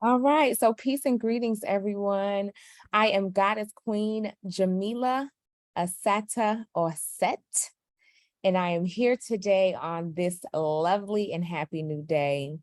All right, so peace and greetings, everyone. I am Goddess Queen Jamila Asata or Set, and I am here today on this lovely and happy new day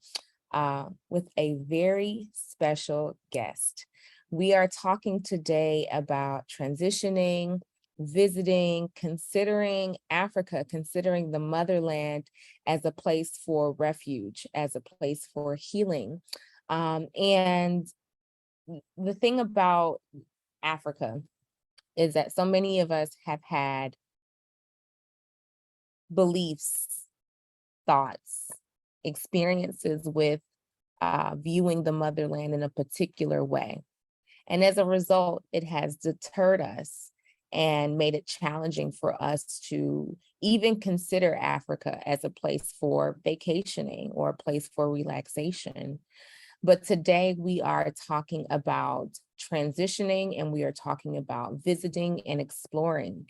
with a very special guest. We are talking today about transitioning, visiting, considering Africa, considering the motherland as a place for refuge, as a place for healing. And the thing about Africa is that so many of us have had beliefs, thoughts, experiences with viewing the motherland in a particular way. And as a result, it has deterred us and made it challenging for us to even consider Africa as a place for vacationing or a place for relaxation. But today we are talking about transitioning, and we are talking about visiting and exploring.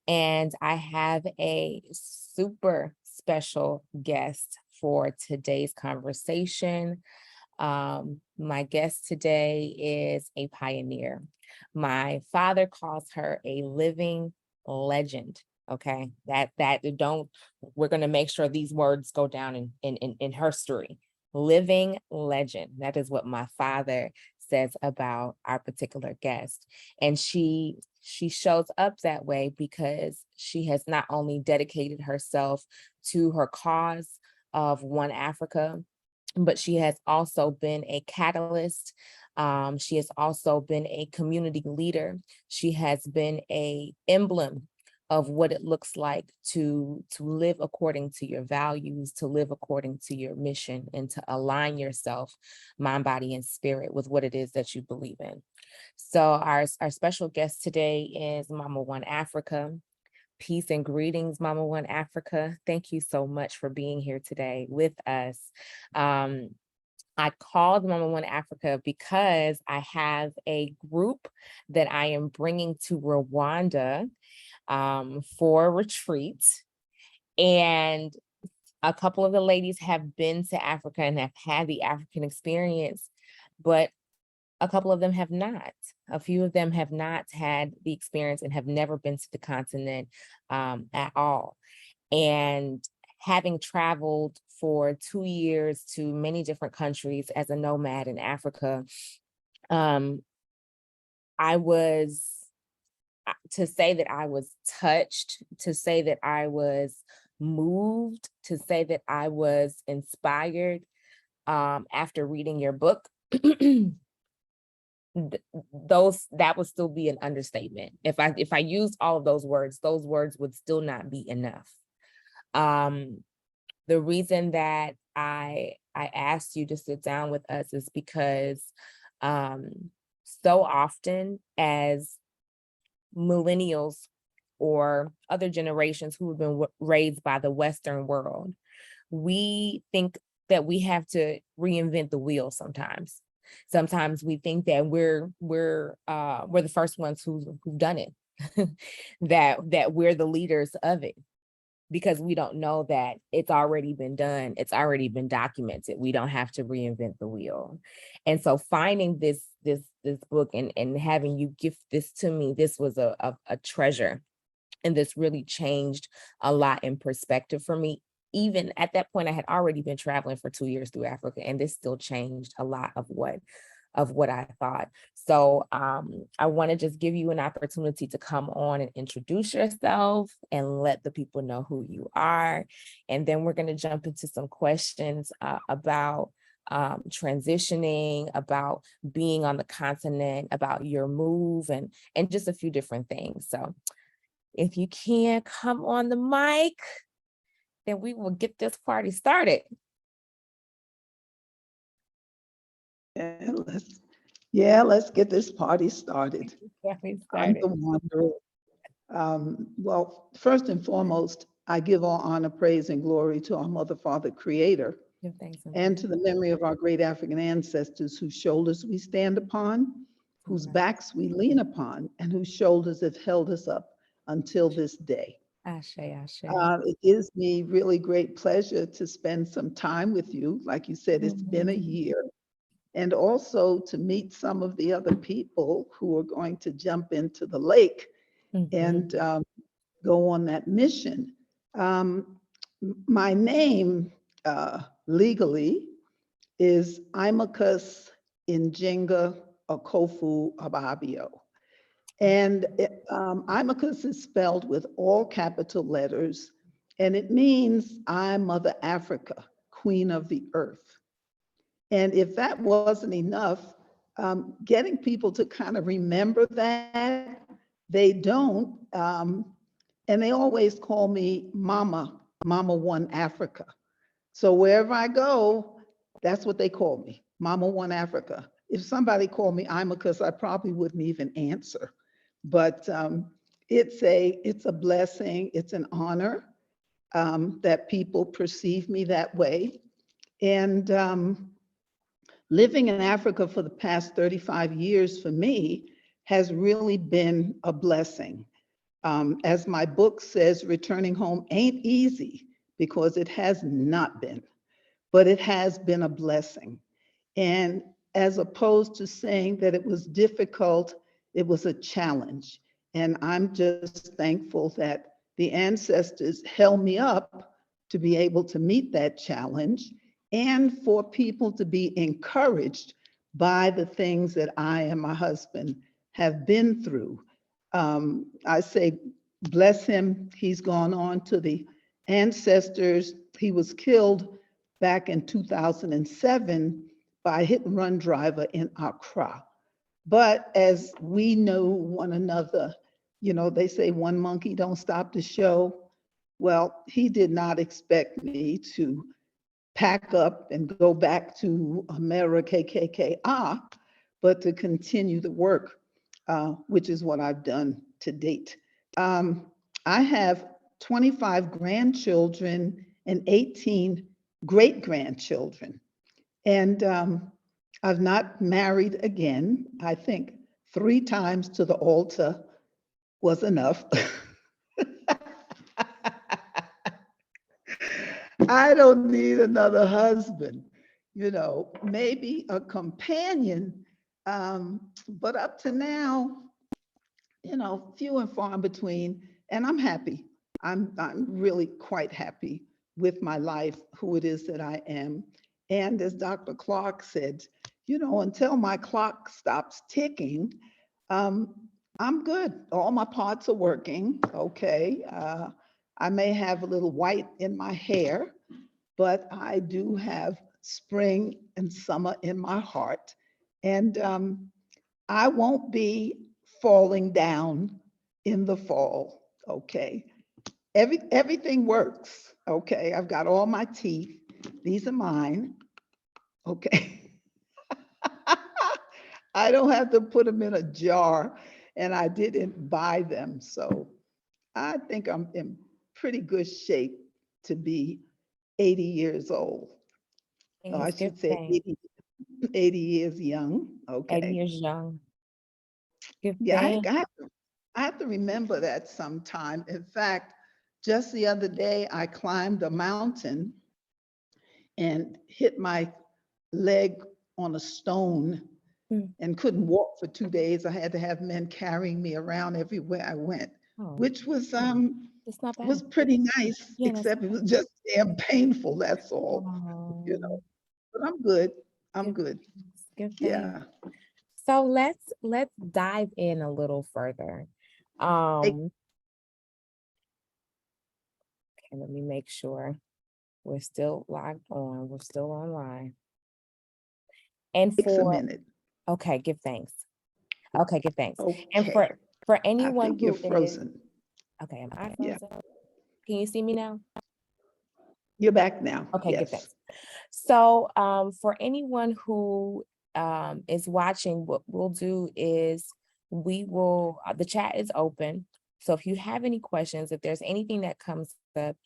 And I have a super special guest for today's conversation. My guest today is a pioneer. My father calls her a living legend. Okay, we're gonna make sure these words go down in her story. Living legend. That is what my father says about our particular guest. And she shows up that way because she has not only dedicated herself to her cause of One Africa, but she has also been a catalyst. She has also been a community leader. She has been an emblem of what it looks like to live according to your values, to live according to your mission, and to align yourself, mind, body, and spirit with what it is that you believe in. So our special guest today is Mama One Africa. Peace and greetings, Mama One Africa. Thank you so much for being here today with us. I called Mama One Africa because I have a group that I am bringing to Rwanda for a retreat. And a couple of the ladies have been to Africa and have had the African experience, but a couple of them have not. A few of them have not had the experience and have never been to the continent at all. And having traveled for 2 years to many different countries as a nomad in Africa, I was, to say that I was touched, to say that I was moved, to say that I was inspired after reading your book, that would still be an understatement. If I used all of those words would still not be enough. The reason that I asked you to sit down with us is because so often as millennials or other generations who have been raised by the Western world, we think that we have to reinvent the wheel sometimes. Sometimes we think that we're the first ones who've done it, that we're the leaders of it, because we don't know that it's already been done. It's already been documented. We don't have to reinvent the wheel. And so finding this book and having you gift this to me, this was a treasure. And this really changed a lot in perspective for me. Even at that point, I had already been traveling for 2 years through Africa, and this still changed a lot of what I thought. So I want to just give you an opportunity to come on and introduce yourself and let the people know who you are. And then we're going to jump into some questions about transitioning, about being on the continent, about your move, and just a few different things. So if you can come on the mic, then we will get this party started. Let's get this party started. I'm the wanderer. Well, first and foremost, I give all honor, praise, and glory to our Mother, Father, Creator, and to the memory of our great African ancestors whose shoulders we stand upon, whose backs we lean upon, and whose shoulders have held us up until this day. Ashe, ashe. It gives me really great pleasure to spend some time with you. Like you said, it's been a year. and also to meet some of the other people who are going to jump into the lake and go on that mission. My name legally is Imakhus Njinga Okofu Ababio. And Imakhus is spelled with all capital letters, and it means I'm Mother Africa, Queen of the Earth. And if that wasn't enough, getting people to kind of remember that, they don't. And they always call me Mama, Mama One Africa. So wherever I go, that's what they call me, Mama One Africa. If somebody called me Imakhus, I probably wouldn't even answer. But it's a blessing, it's an honor that people perceive me that way. And living in Africa for the past 35 years for me has really been a blessing. As my book says, returning home ain't easy, because it has not been, but it has been a blessing. And as opposed to saying that it was difficult, it was a challenge. And I'm just thankful that the ancestors held me up to be able to meet that challenge, and for people to be encouraged by the things that I and my husband have been through. I say, bless him, he's gone on to the ancestors. He was killed back in 2007 by a hit-and-run driver in Accra. But as we know one another, you know, they say one monkey don't stop the show. Well, he did not expect me to pack up and go back to America, KKK, but to continue the work, which is what I've done to date. I have 25 grandchildren and 18 great-grandchildren. And I've not married again. I think 3 times to the altar was enough. I don't need another husband, you know, maybe a companion. But up to now, you know, few and far in between, and I'm happy. I'm really quite happy with my life, who it is that I am. And as Dr. Clark said, you know, until my clock stops ticking, I'm good. All my parts are working, okay. I may have a little white in my hair, but I do have spring and summer in my heart. And I won't be falling down in the fall, okay? Everything works, okay? I've got all my teeth. These are mine, okay? I don't have to put them in a jar, and I didn't buy them. So I think I'm in pretty good shape to be 80 years old. Oh, I should say 80 years young, okay? 80 years young. Good Yeah, thing. I have to remember that sometime. In fact, just the other day, I climbed a mountain and hit my leg on a stone and couldn't walk for 2 days. I had to have men carrying me around everywhere I went, which was It's not bad. was pretty nice, Yeah, except it was just damn painful, that's all, you know. But I'm good. I'm good. Good thing. Yeah. So let's dive in a little further. Okay, let me make sure we're still logged on. We're still online. And Takes a minute. Okay, give thanks. Okay, give thanks. Okay. And for anyone I think you're frozen. Okay, am I frozen? Yeah. Can you see me now? You're back now. Okay, yes. Good, thanks. So for anyone who is watching, what we'll do is the chat is open. So if you have any questions, if there's anything that comes up,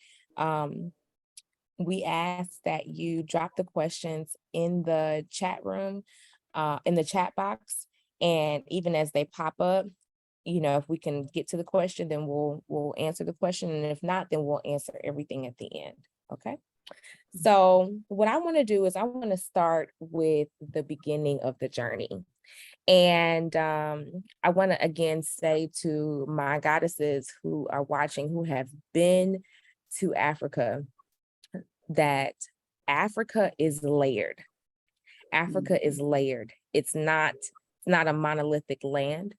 we ask that you drop the questions in the chat room, in the chat box. And even as they pop up, you know, if we can get to the question, then we'll answer the question. And if not, then we'll answer everything at the end. Okay. So what I want to do is I want to start with the beginning of the journey. And I want to again say to my goddesses who are watching, who have been to Africa, that Africa is layered. Africa is layered. It's not a monolithic land.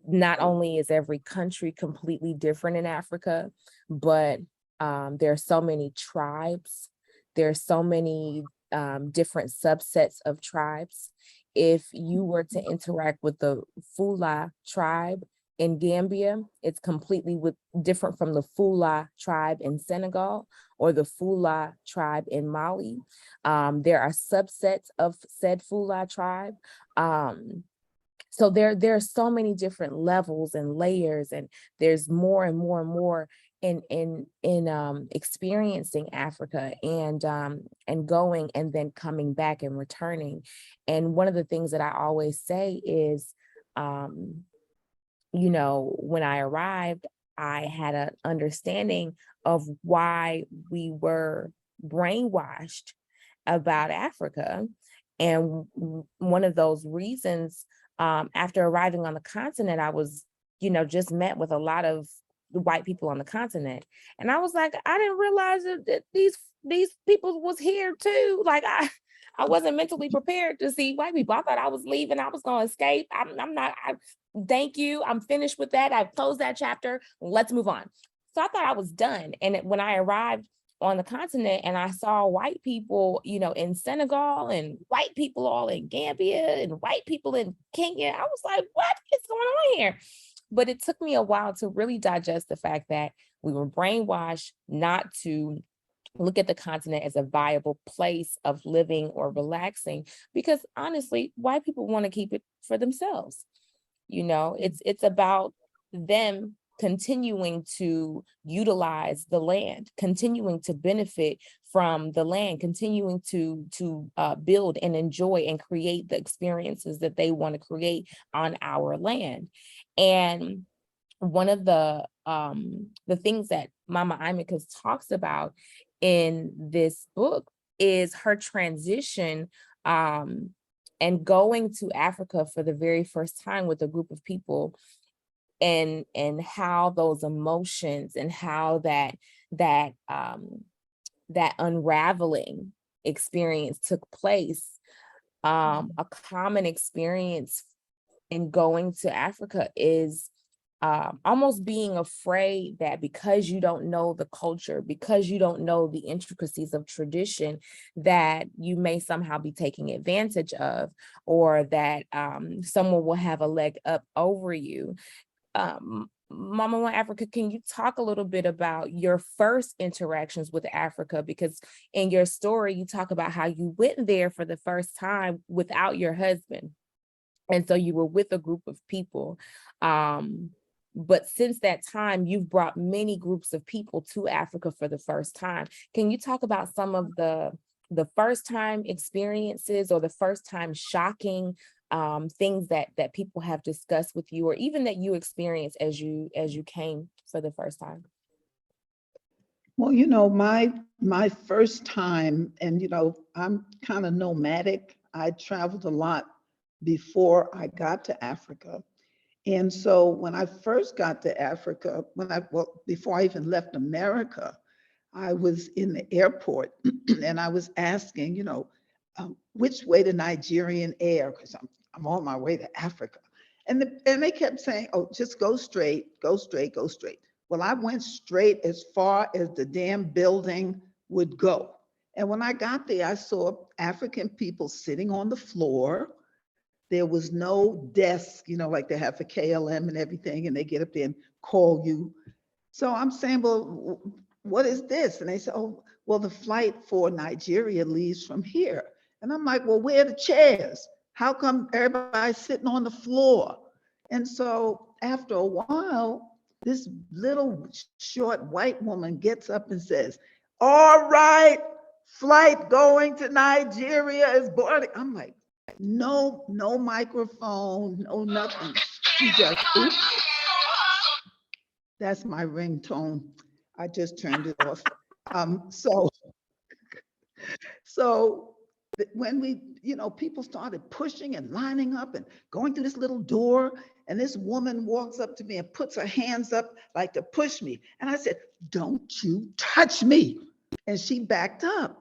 Not only is every country completely different in Africa, but there are so many tribes. There are so many different subsets of tribes. If you were to interact with the Fula tribe in Gambia, it's completely different from the Fula tribe in Senegal or the Fula tribe in Mali. There are subsets of said Fula tribe. So there are so many different levels and layers, and there's more and more and more in experiencing Africa and going and then coming back and returning. And one of the things that I always say is, you know, when I arrived, I had an understanding of why we were brainwashed about Africa. And one of those reasons, after arriving on the continent, I was, you know, just met with a lot of white people on the continent. And I was like, I didn't realize that these people was here too. Like I wasn't mentally prepared to see white people. I thought I was leaving. I was going to escape. I'm not. Thank you. I'm finished with that. I've closed that chapter. Let's move on. So I thought I was done. And when I arrived on the continent and I saw white people, you know, in Senegal and white people all in Gambia and white people in Kenya, I was like, what is going on here? But it took me a while to really digest the fact that we were brainwashed not to look at the continent as a viable place of living or relaxing, because honestly, white people want to keep it for themselves. You know, it's about them continuing to utilize the land, continuing to benefit from the land, continuing to build and enjoy and create the experiences that they want to create on our land. And one of the things that Mama Imakhus talks about in this book is her transition and going to Africa for the very first time with a group of people, and how those emotions and how that unraveling experience took place. A common experience in going to Africa is almost being afraid that because you don't know the culture, because you don't know the intricacies of tradition, that you may somehow be taken advantage of, or that someone will have a leg up over you. Mama One Africa, can you talk a little bit about your first interactions with Africa? Because in your story, you talk about how you went there for the first time without your husband. And so you were with a group of people. But since that time, you've brought many groups of people to Africa for the first time. Can you talk about some of the first time experiences or the first time shocking things that people have discussed with you, or even that you experienced as you came for the first time? Well, you know, my first time, and you know, I'm kind of nomadic. I traveled a lot before I got to Africa. And so when I first got to Africa, before I even left America, I was in the airport and I was asking, you know, which way to Nigerian Air, because I'm on my way to Africa. And they kept saying, oh, just go straight, go straight, go straight. Well, I went straight as far as the damn building would go. And when I got there, I saw African people sitting on the floor. There was no desk, you know, like they have for KLM and everything, and they get up there and call you. So I'm saying, well, what is this? And they said, oh, well, the flight for Nigeria leaves from here. And I'm like, well, where are the chairs? How come everybody's sitting on the floor? And so after a while, this little short white woman gets up and says, all right, flight going to Nigeria is boarding. I'm like, no microphone, no nothing. She just, oops. That's my ringtone. I just turned it off. So So when we, people started pushing and lining up and going through this little door, and this woman walks up to me and puts her hands up like to push me. And I said, "Don't you touch me." And she backed up.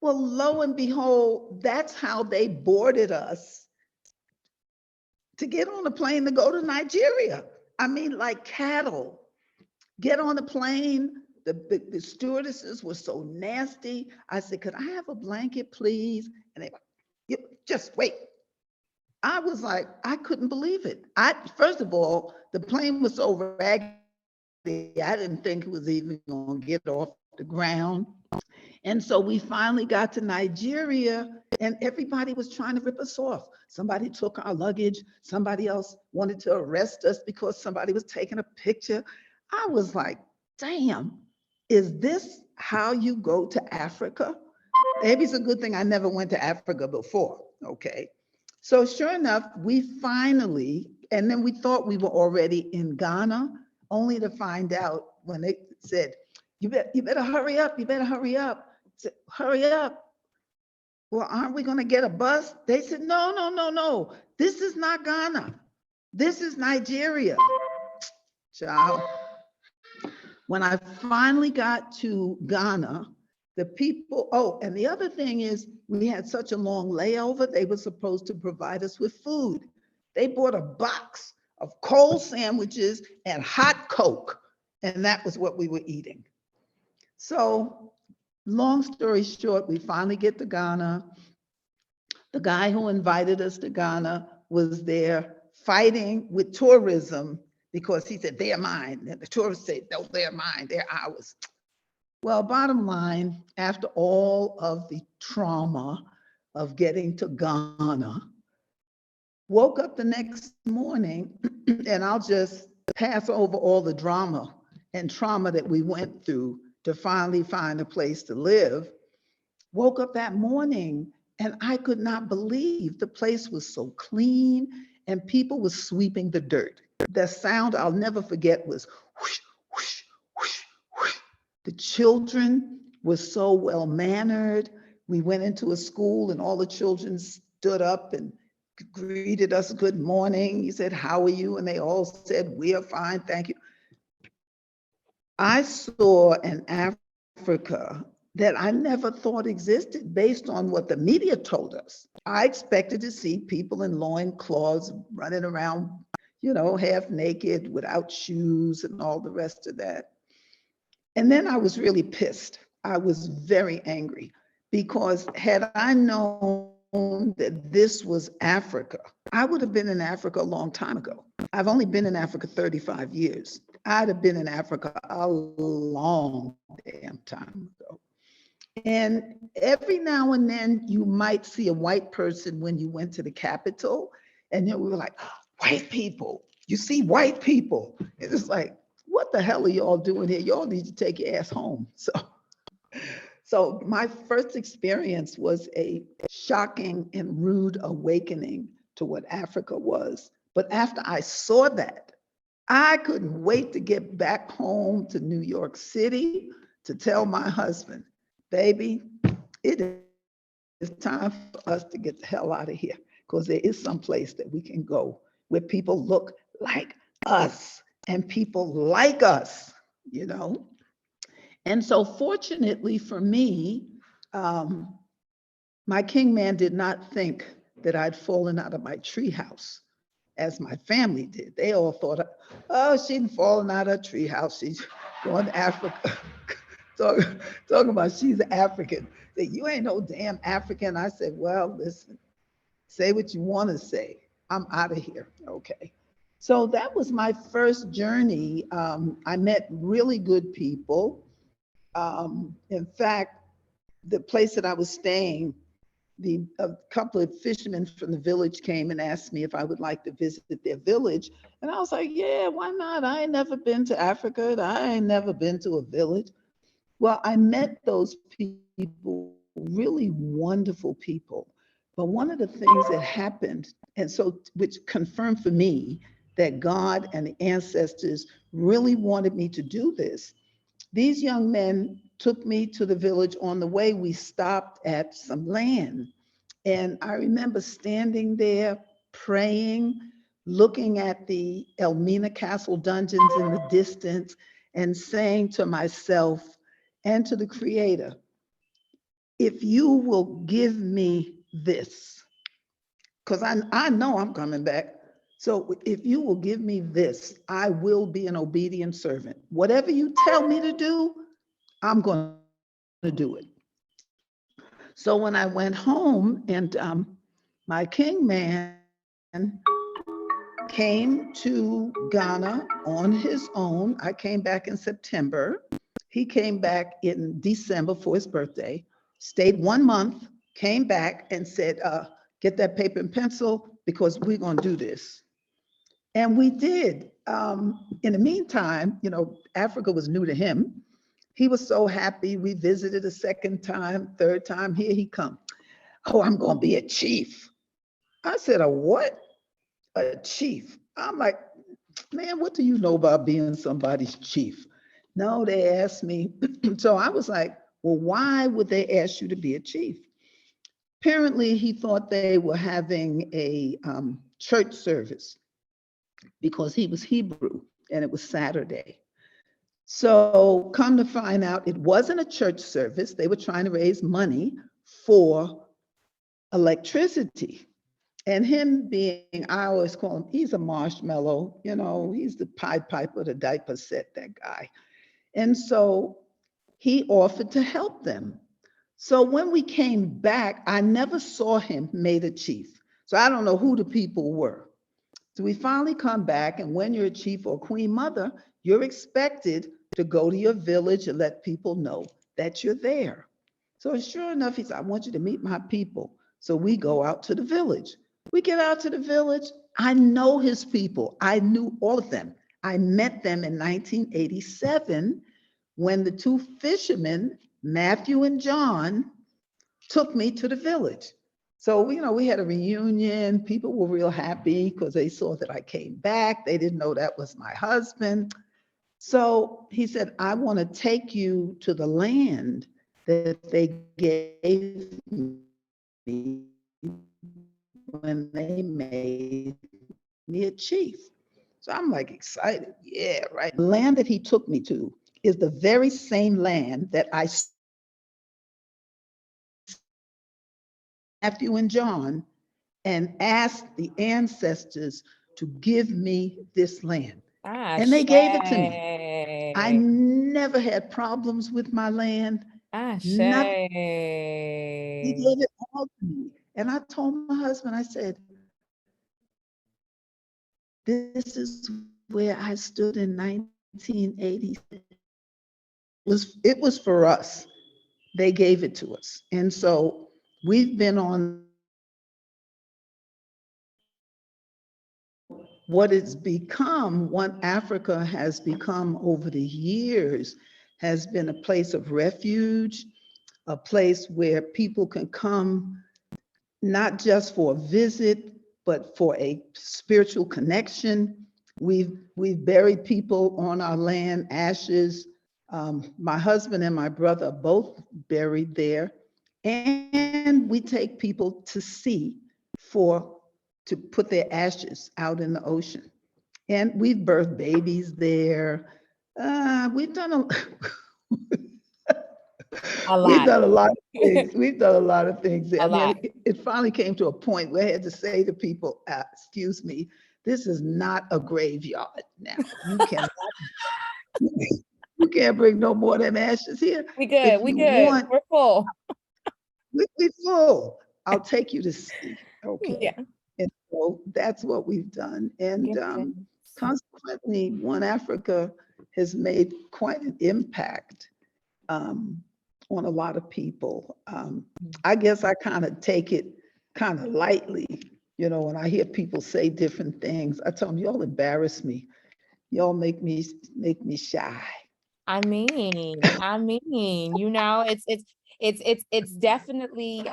Well, lo and behold, that's how they boarded us to get on a plane to go to Nigeria. I mean, like cattle. Get on the plane. The stewardesses were so nasty. I said, "Could I have a blanket, please?" And they were, "You just wait." I was like, I couldn't believe it. First of all, the plane was so raggedy, I didn't think it was even going to get off the ground. And so we finally got to Nigeria, and everybody was trying to rip us off. Somebody took our luggage. Somebody else wanted to arrest us because somebody was taking a picture. I was like, damn, is this how you go to Africa? Maybe it's a good thing I never went to Africa before, okay? So sure enough, we finally, and then we thought we were already in Ghana, only to find out when they said, you better hurry up, you better hurry up. I said, hurry up. Well, aren't we gonna get a bus? They said, no, no, no, no. This is not Ghana. This is Nigeria. Child. When I finally got to Ghana, the people, oh, and the other thing is we had such a long layover, they were supposed to provide us with food. They bought a box of cold sandwiches and hot Coke, and that was what we were eating. So long story short, we finally get to Ghana. The guy who invited us to Ghana was there fighting with tourism because he said, they're mine. And the tourists said, no, they're mine, they're ours. Well, bottom line, after all of the trauma of getting to Ghana, woke up the next morning, and I'll just pass over all the drama and trauma that we went through to finally find a place to live. Woke up that morning and I could not believe the place was so clean and people were sweeping the dirt. The sound I'll never forget was whoosh, whoosh, whoosh, whoosh. The children were so well mannered. We went into a school and all the children stood up and greeted us, good morning. He said, how are you? And they all said, we are fine, thank you. I saw an Africa that I never thought existed based on what the media told us. I expected to see people in loincloths running around, half naked without shoes and all the rest of that. And then I was really pissed. I was very angry because had I known that this was Africa, I would have been in Africa a long time ago. I've only been in Africa 35 years. I'd have been in Africa a long damn time ago. And every now and then you might see a white person when you went to the Capitol, and then we were like, white people, you see white people. It's like, what the hell are y'all doing here? Y'all need to take your ass home. So my first experience was a shocking and rude awakening to what Africa was. But after I saw that, I couldn't wait to get back home to New York City to tell my husband, baby, it is time for us to get the hell out of here because there is some place that we can go where people look like us and people like us, And so fortunately for me, my king man did not think that I'd fallen out of my treehouse as my family did. They all thought, oh, she'd fallen out of her treehouse. She's going to Africa. Talking about she's African. Say, you ain't no damn African. I said, well, listen, say what you want to say. I'm out of here. Okay. So that was my first journey. I met really good people. In fact, the place that I was staying, a couple of fishermen from the village came and asked me if I would like to visit their village. And I was like, yeah, why not? I ain't never been to Africa. I ain't never been to a village. Well, I met those people, really wonderful people. But one of the things that happened, and so which confirmed for me that God and the ancestors really wanted me to do this, these young men took me to the village. On the way, we stopped at some land. And I remember standing there praying, looking at the Elmina Castle dungeons in the distance, and saying to myself and to the Creator, if you will give me this, because I know I'm coming back. So if you will give me this, I will be an obedient servant. Whatever you tell me to do, I'm going to do it. So when I went home and my king man came to Ghana on his own. I came back in September. He came back in December for his birthday, stayed 1 month, came back and said, get that paper and pencil because we're going to do this. And we did. In the meantime, Africa was new to him. He was so happy. We visited a second time, third time. Here he come. Oh, I'm going to be a chief. I said, a what? A chief. I'm like, man, what do you know about being somebody's chief? No, they asked me. So I was like, well, why would they ask you to be a chief? Apparently, he thought they were having a church service because he was Hebrew and it was Saturday. So come to find out, it wasn't a church service. They were trying to raise money for electricity. And him being, I always call him, he's a marshmallow, he's the Pied Piper, the diaper set, that guy. And so he offered to help them. So when we came back, I never saw him made a chief. So I don't know who the people were. So we finally come back, and when you're a chief or queen mother, you're expected to go to your village and let people know that you're there. So sure enough, he said, I want you to meet my people. So we go out to the village. We get out to the village. I know his people. I knew all of them. I met them in 1987 when the two fishermen, Matthew and John, took me to the village. So, we had a reunion. People were real happy because they saw that I came back. They didn't know that was my husband. So he said, I want to take you to the land that they gave me when they made me a chief. So I'm like excited. Yeah, right. The land that he took me to is the very same land that I, Matthew and John, and asked the ancestors to give me this land. And they gave it to me. I never had problems with my land. Nothing. He gave it all to me. And I told my husband, I said, this is where I stood in 1980. It was for us. They gave it to us. And so we've been on what it's become, what Africa has become over the years, has been a place of refuge, a place where people can come not just for a visit, but for a spiritual connection. We've buried people on our land, ashes. My husband and my brother are both buried there. And we take people to sea to put their ashes out in the ocean. And we've birthed babies there. We've done a we've done a lot of things. We've done a lot of things. I mean, it finally came to a point where I had to say to people, excuse me, this is not a graveyard now. You can't bring no more than ashes here. We good. We're full. We're full. I'll take you to sea. Okay. Yeah. And so that's what we've done. And consequently, One Africa has made quite an impact on a lot of people. I guess I kind of take it kind of lightly, when I hear people say different things. I tell them, y'all embarrass me. Y'all make me shy. I mean, it's definitely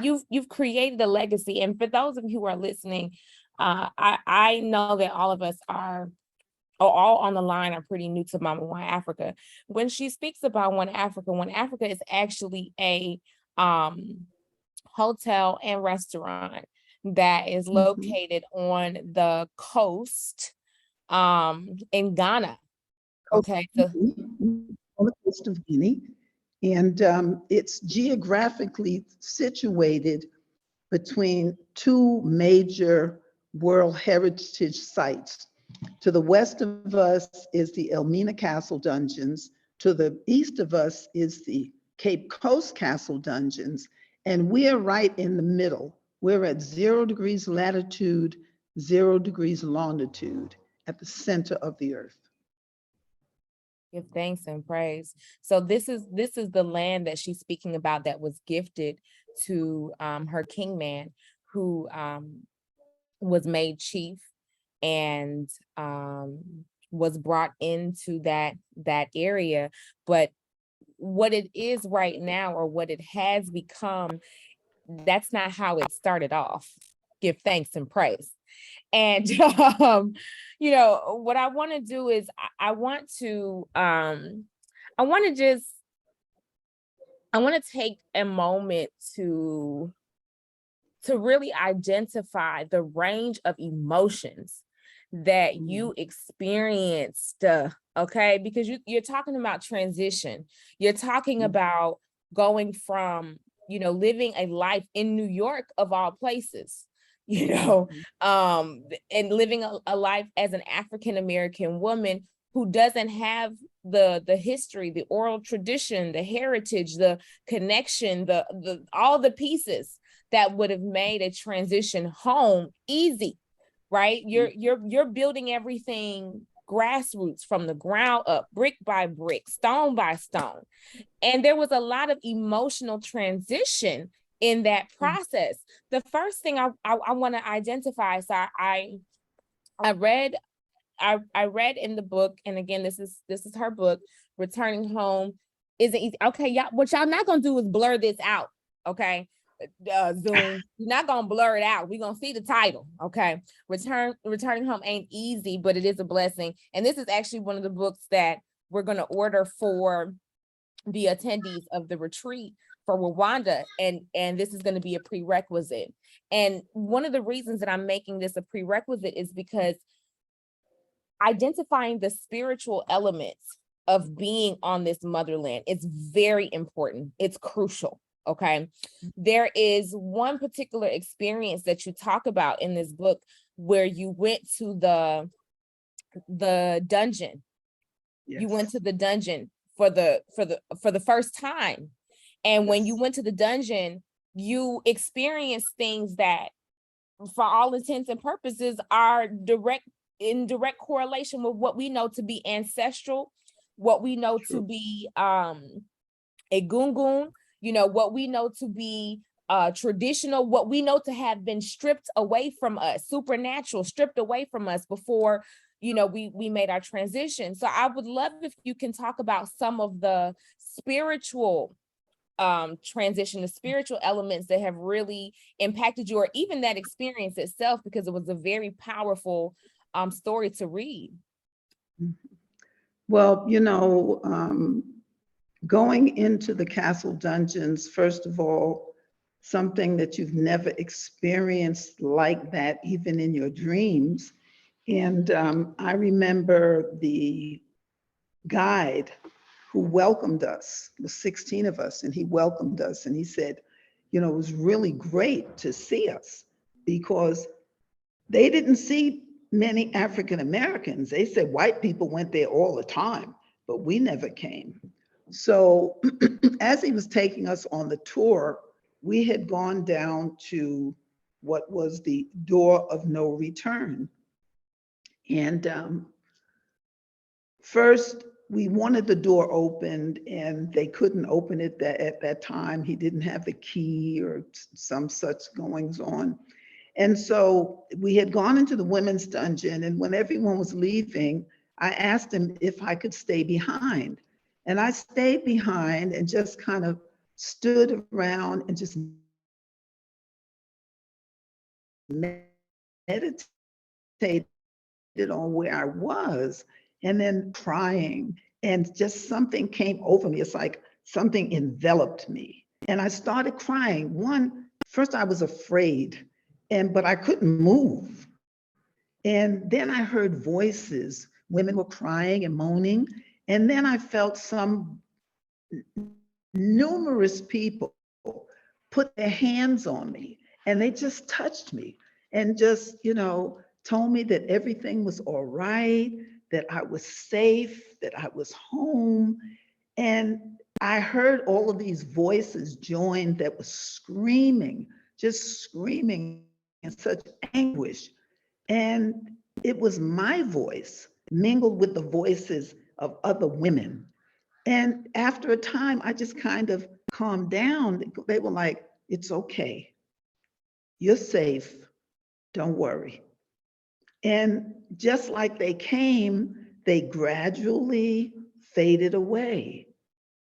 you've created a legacy. And for those of you who are listening, I know that all of us are all on the line are pretty new to Mama One Africa. When she speaks about One Africa is actually a hotel and restaurant that is located on the coast in Ghana. Okay. So on the coast of Guinea. And it's geographically situated between two major World Heritage sites. To the west of us is the Elmina Castle Dungeons. To the east of us is the Cape Coast Castle Dungeons. And we're right in the middle. We're at 0 degrees latitude, 0 degrees longitude, at the center of the earth. Give thanks and praise. So this is the land that she's speaking about that was gifted to her king man, who was made chief and was brought into that area. But what it is right now, or what it has become, that's not how it started off. Give thanks and praise. And what I want to do is I want to take a moment to really identify the range of emotions that you experienced, okay? Because you're talking about transition. You're talking about going from, living a life in New York of all places, and living a life as an African-American woman who doesn't have the history, the oral tradition, the heritage, the connection, the all the pieces that would have made a transition home easy, right? You're building everything grassroots, from the ground up, brick by brick, stone by stone. And there was a lot of emotional transition in that process. The first thing I want to identify, so I read in the book, and again, this is her book, Returning Home Isn't Easy. Okay, y'all, what y'all not gonna do is blur this out, okay? Zoom, you're not gonna blur it out. We're gonna see the title, okay? Returning Home Ain't Easy, but it is a blessing. And this is actually one of the books that we're gonna order for the attendees of the retreat for Rwanda, and this is going to be a prerequisite. And one of the reasons that I'm making this a prerequisite is because identifying the spiritual elements of being on this motherland is very important. It's crucial. Okay. There is one particular experience that you talk about in this book where you went to the dungeon. Yes. You went to the dungeon for the first time. And yes, when you went to the dungeon, you experienced things that, for all intents and purposes, are in direct correlation with what we know to be ancestral, what we know to be a gungun, what we know to be traditional, what we know to have been stripped away from us, supernatural, stripped away from us before we made our transition. So I would love if you can talk about some of the spiritual transition, the spiritual elements that have really impacted you, or even that experience itself, because it was a very powerful story to read. Well, going into the castle dungeons, first of all, something that you've never experienced like that, even in your dreams. And I remember the guide who welcomed us, the 16 of us, and he welcomed us and he said, it was really great to see us, because they didn't see many African Americans. They said white people went there all the time, but we never came. So as he was taking us on the tour, we had gone down to what was the door of no return. And first, we wanted the door opened, and they couldn't open it at that time. He didn't have the key or some such goings on. And so we had gone into the women's dungeon, and when everyone was leaving, I asked him if I could stay behind. And I stayed behind and just kind of stood around and just meditated on where I was, and then crying, and just something came over me. It's like something enveloped me. And I started crying. First I was afraid, but I couldn't move. And then I heard voices. Women were crying and moaning. And then I felt numerous people put their hands on me, and they just touched me and just, told me that everything was all right, that I was safe, that I was home. And I heard all of these voices join that was screaming, just screaming in such anguish. And it was my voice mingled with the voices of other women. And after a time, I just kind of calmed down. They were like, it's okay. You're safe. Don't worry. And just like they came, they gradually faded away.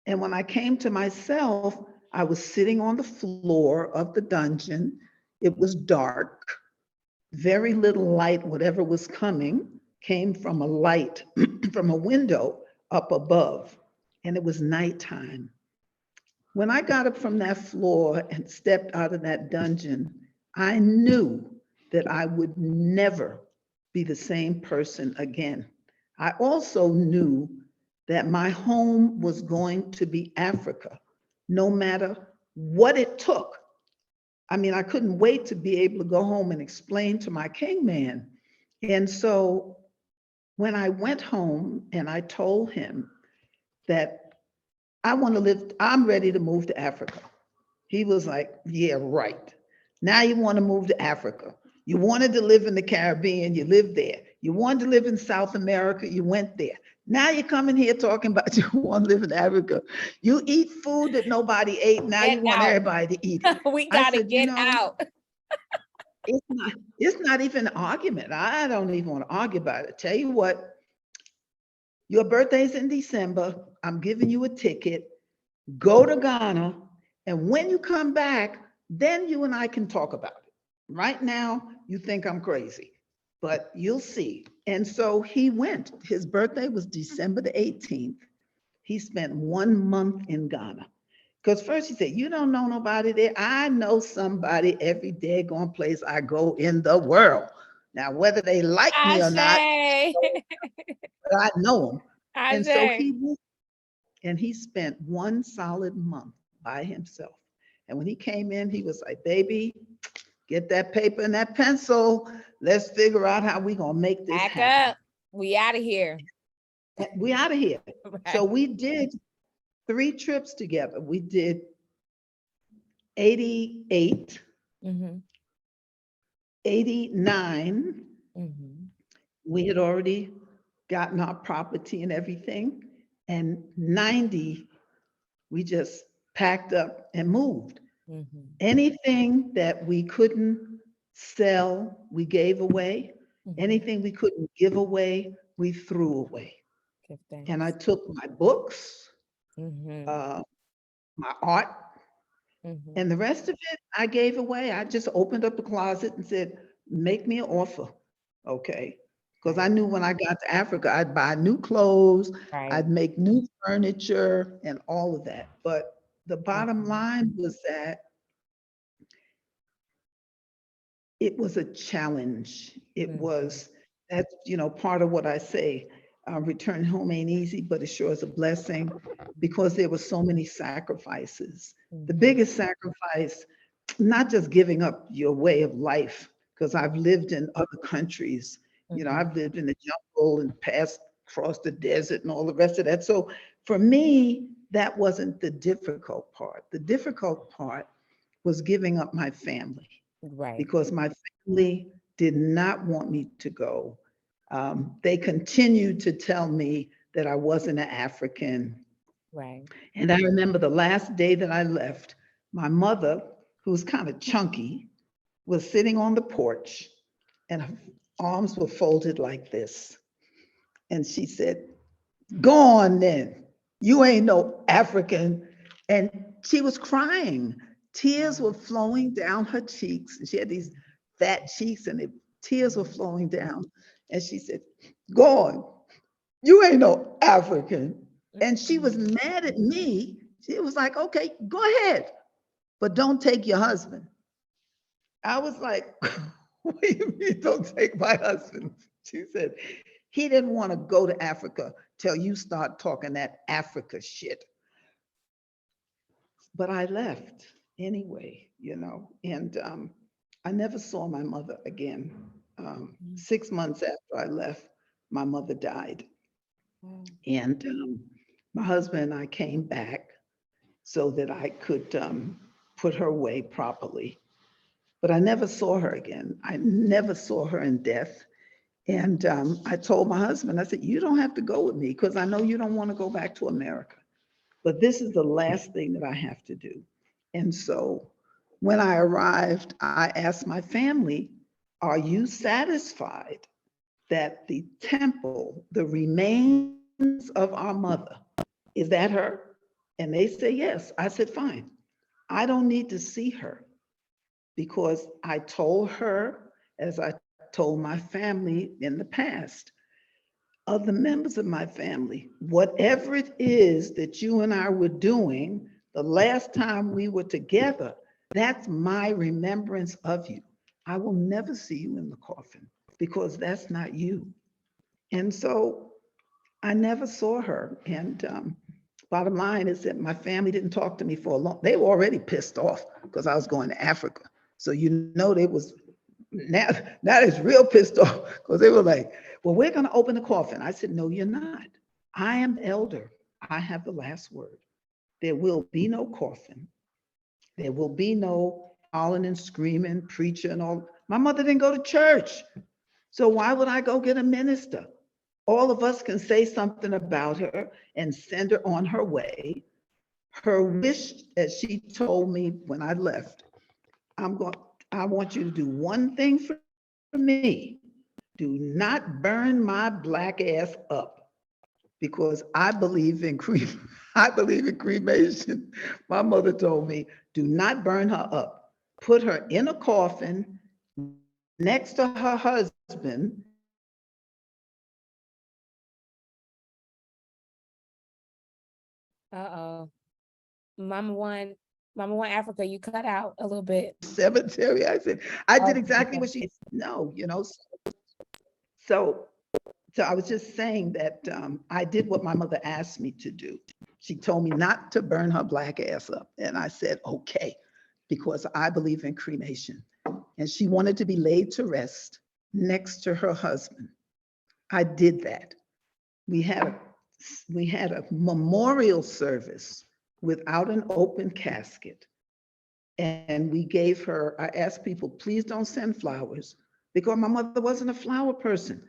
And when I came to myself, I was sitting on the floor of the dungeon. It was dark. Very little light, whatever was coming, came from a light from a window up above. And it was nighttime. When I got up from that floor and stepped out of that dungeon, I knew that I would never be the same person again. I also knew that my home was going to be Africa, no matter what it took. I mean, I couldn't wait to be able to go home and explain to my king man. And so when I went home and I told him that I'm ready to move to Africa, he was like, yeah, right. Now you want to move to Africa. You wanted to live in the Caribbean, you lived there. You wanted to live in South America, you went there. Now you're coming here talking about you want to live in Africa. You eat food that nobody ate. Now you want everybody to eat it. We gotta get out. It's not even an argument. I don't even want to argue about it. Tell you what, your birthday's in December. I'm giving you a ticket. Go to Ghana. And when you come back, then you and I can talk about it. Right now, you think I'm crazy, but you'll see. And so he went. His birthday was December the 18th. He spent 1 month in Ghana. Because first he said, you don't know nobody there. I know somebody every daggone place I go in the world. Now, whether they like me or not, but I know them. And so he went, and he spent 1 solid month by himself. And when he came in, he was like, baby, get that paper and that pencil. Let's figure out how we're going to make this happen. Up. We out of here. We out of here. Right. So we did 3 trips together. We did 88, 89. We had already gotten our property and everything. And 90, we just packed up and moved. Anything that we couldn't sell, we gave away. Anything we couldn't give away, we threw away. And I took my books, my art, and the rest of it I gave away. I just opened up the closet and said, make me an offer, okay? Because I knew when I got to Africa, I'd buy new clothes, I'd make new furniture and all of that. But the bottom line was that it was a challenge. It was, that's, part of what I say, return home ain't easy, but it sure is a blessing, because there were so many sacrifices. The biggest sacrifice, not just giving up your way of life, because I've lived in other countries. I've lived in the jungle and passed across the desert and all the rest of that. So for me, that wasn't the difficult part. The difficult part was giving up my family. Because my family did not want me to go. They continued to tell me that I wasn't an African. And I remember the last day that I left, my mother, who was kind of chunky, was sitting on the porch and her arms were folded like this. And she said, go on then, you ain't no African. And she was crying. Tears were flowing down her cheeks. And she had these fat cheeks and the tears were flowing down. And she said, go on, you ain't no African. And she was mad at me. She was like, okay, go ahead, but don't take your husband. I was like, what do you mean don't take my husband? She said, he didn't want to go to Africa till you start talking that Africa shit. But I left anyway, and I never saw my mother again. 6 months after I left, my mother died. And my husband and I came back so that I could put her away properly. But I never saw her again. I never saw her in death. And I told my husband, I said, you don't have to go with me because I know you don't want to go back to America. But this is the last thing that I have to do. And so when I arrived, I asked my family, are you satisfied that the temple, the remains of our mother, is that her? And they say, yes. I said, fine. I don't need to see her because I told her, as I told my family in the past, other members of my family, whatever it is that you and I were doing the last time we were together, that's my remembrance of you. I will never see you in the coffin because that's not you. And so I never saw her. And bottom line is that my family didn't talk to me for a long, they were already pissed off because I was going to Africa. So they was, now it's real pissed off because they were like, well, we're going to open the coffin. I said, no, you're not. I am the elder. I have the last word. There will be no coffin. There will be no howling and screaming, preacher and all. My mother didn't go to church. So why would I go get a minister? All of us can say something about her and send her on her way. Her wish, as she told me when I left, I want you to do one thing for me. Do not burn my black ass up because I believe in cremation. My mother told me, do not burn her up. Put her in a coffin next to her husband. Uh-oh. Mama One Africa, you cut out a little bit. Cemetery. I said, I did exactly what she, no, so I was just saying that I did what my mother asked me to do. She told me not to burn her black ass up. And I said, okay, because I believe in cremation. And she wanted to be laid to rest next to her husband. I did that. We had a memorial service without an open casket. And we gave her, I asked people, please don't send flowers because my mother wasn't a flower person.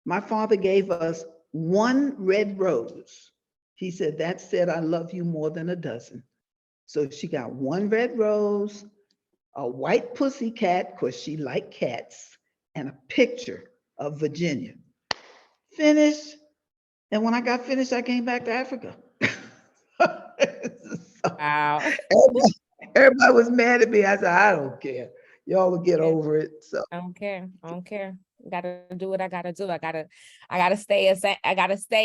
My father gave us one red rose. He said, that said, I love you more than a dozen. So she got one red rose, a white pussy cat, because she liked cats, and a picture of Virginia. Finished. And when I got finished, I came back to Africa. Wow. Everybody was mad at me. I said, I don't care. Y'all will get over it. So I don't care. I don't care. Gotta do what I gotta do. I gotta stay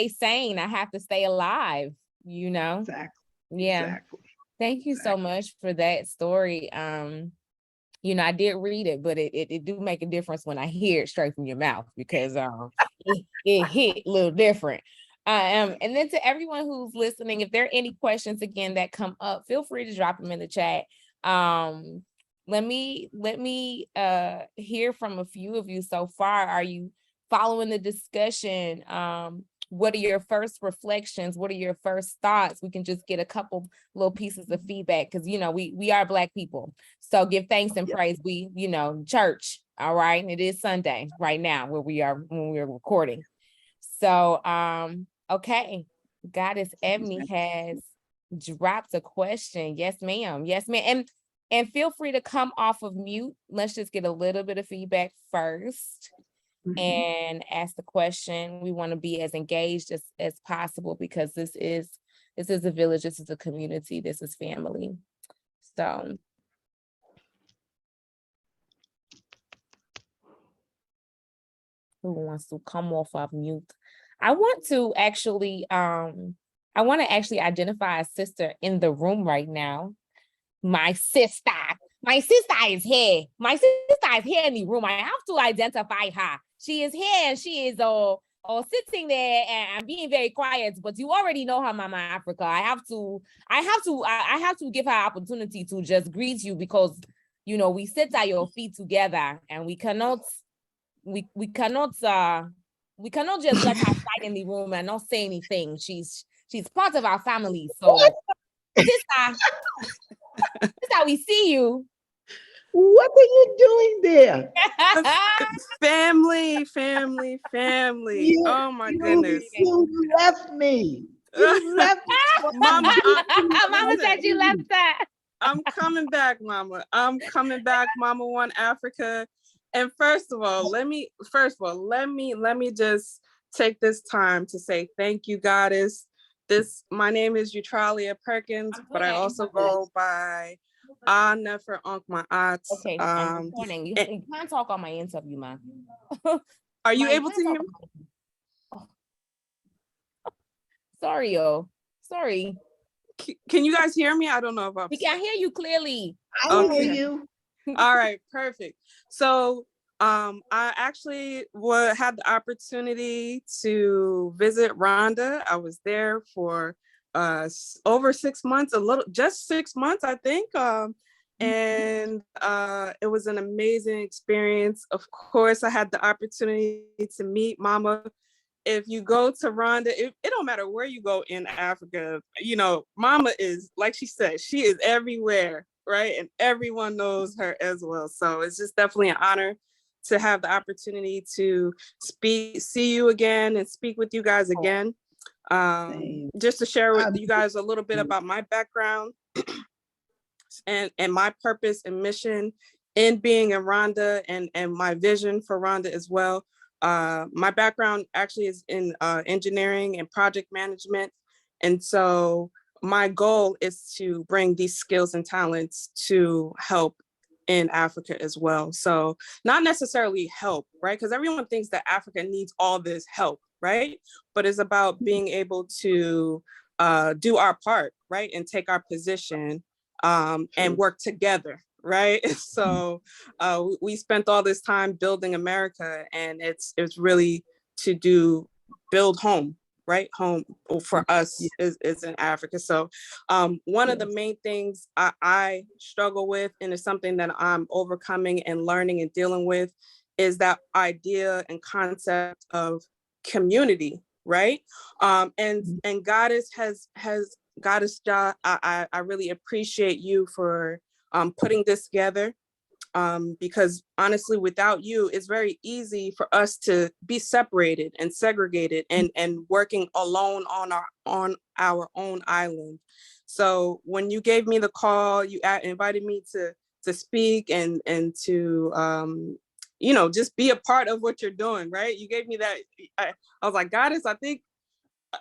sane. I have to stay alive, exactly. Yeah. Exactly. Thank you so much for that story. I did read it, but it do make a difference when I hear it straight from your mouth because it hit a little different. And then to everyone who's listening, if there are any questions again that come up, feel free to drop them in the chat. Let me hear from a few of you so far. Are you following the discussion? What are your first reflections? What are your first thoughts? We can just get a couple little pieces of feedback because we are Black people. So give thanks and praise. We, church. All right. It is Sunday right now when we're recording. So okay. Goddess Ebony has dropped a question. Yes, ma'am. Yes, ma'am. And feel free to come off of mute. Let's just get a little bit of feedback first. And ask the question. We want to be as engaged as possible because this is a village, this is a community, this is family. So Who wants to come off of mute? I want to actually identify a sister in the room right now. My sister. My sister is here. My sister is here in the room. I have to identify her. She is here and she is sitting there and being very quiet, but you already know her, Mama Africa. I have to give her opportunity to just greet you, because we sit at your feet together, and we cannot just let her side in the room and not say anything. She's part of our family. So sister, we see you. What are you doing there? Family. Oh my goodness. You left me. You left me. Mama, Mama said you left that. I'm coming back, Mama. I'm coming back, Mama One Africa. And first of all, let me just take this time to say thank you, Goddess. My name is Eutralia Perkins, but I also go by Anna for Unc my aunt. Okay, I'm recording. You can't talk on my interview, man. Are you able to hear me? Sorry. Can you guys hear me? I don't know if we can hear you clearly. I hear you. All right, perfect. So I actually had the opportunity to visit Rwanda. I was there for over 6 months, just 6 months, I think. And it was an amazing experience. Of course, I had the opportunity to meet Mama. If you go to Rwanda, it don't matter where you go in Africa, Mama is, like she said, she is everywhere, right? And everyone knows her as well. So it's just definitely an honor to have the opportunity to see you again and speak with you guys again. Just to share with you guys a little bit about my background and my purpose and mission in being in Rwanda, and my vision for Rwanda as well. My background actually is in engineering and project management. And so my goal is to bring these skills and talents to help in Africa as well. So not necessarily help, right? Because everyone thinks that Africa needs all this help, right? But it's about being able to do our part, right? And take our position and work together, right? So we spent all this time building America, and it's really to build home, right? Home for us is in Africa. So one of the main things I struggle with, and it's something that I'm overcoming and learning and dealing with, is that idea and concept of community, right? And Goddess Goddess Ja, I really appreciate you for putting this together. Because honestly, without you, it's very easy for us to be separated and segregated and working alone on our own island. So when you gave me the call, you invited me to speak and to just be a part of what you're doing, right? You gave me that. I was like, Goddess, I think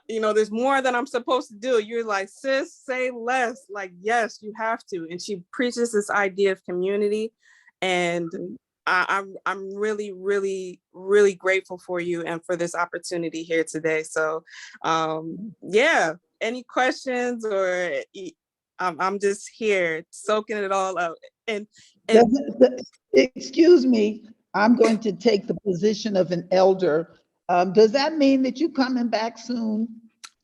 there's more that I'm supposed to do. You're like, sis, say less. Like, yes, you have to. And she preaches this idea of community. And I'm really, really, really grateful for you and for this opportunity here today. So yeah, any questions, or I'm just here soaking it all up. And excuse me, I'm going to take the position of an elder. Does that mean that you're coming back soon?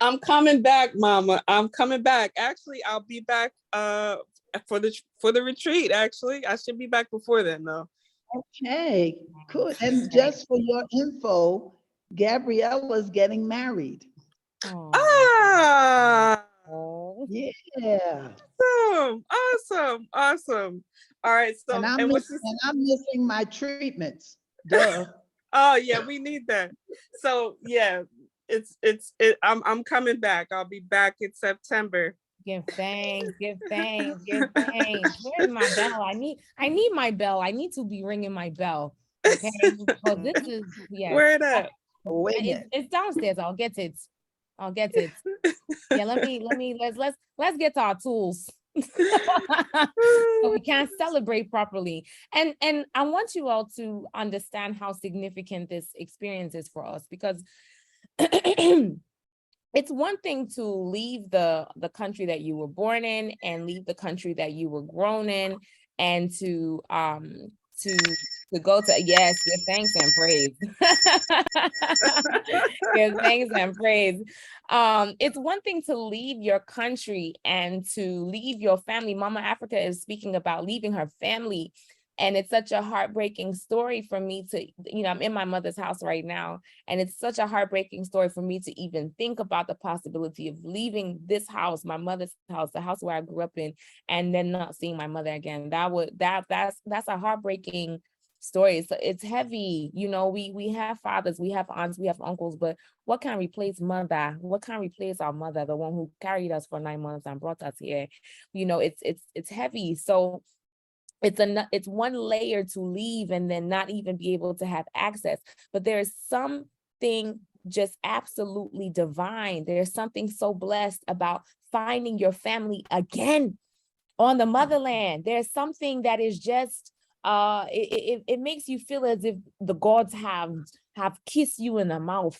I'm coming back, Mama. I'm coming back. Actually, I'll be back for the retreat. Actually, I should be back before then, though. Okay, good. And just for your info, Gabriella's getting married. Ah, yeah. Awesome. All right, so and I'm missing my treatments. Duh. Oh yeah, we need that. So yeah, I'm coming back. I'll be back in September. Give thanks. Where's my bell? I need my bell. I need to be ringing my bell. Okay. Because this is Where it at? It's downstairs. I'll get it. Yeah, let's get our tools. So we can't celebrate properly. And I want you all to understand how significant this experience is for us, because it's one thing to leave the country that you were born in and leave the country that you were grown in, and to go to, yes, give thanks and praise. Give thanks and praise. It's one thing to leave your country and to leave your family. Mama Africa is speaking about leaving her family. And it's such a heartbreaking story for me to, I'm in my mother's house right now. And it's such a heartbreaking story for me to even think about the possibility of leaving this house, my mother's house, the house where I grew up in, and then not seeing my mother again. That's a heartbreaking story. So it's heavy. We have fathers, we have aunts, we have uncles, but what can replace mother? What can replace our mother, the one who carried us for 9 months and brought us here? It's heavy. So it's one layer to leave and then not even be able to have access. But there's something just absolutely divine. There's something so blessed about finding your family again on the motherland. There's something that is just it makes you feel as if the gods have kissed you in the mouth,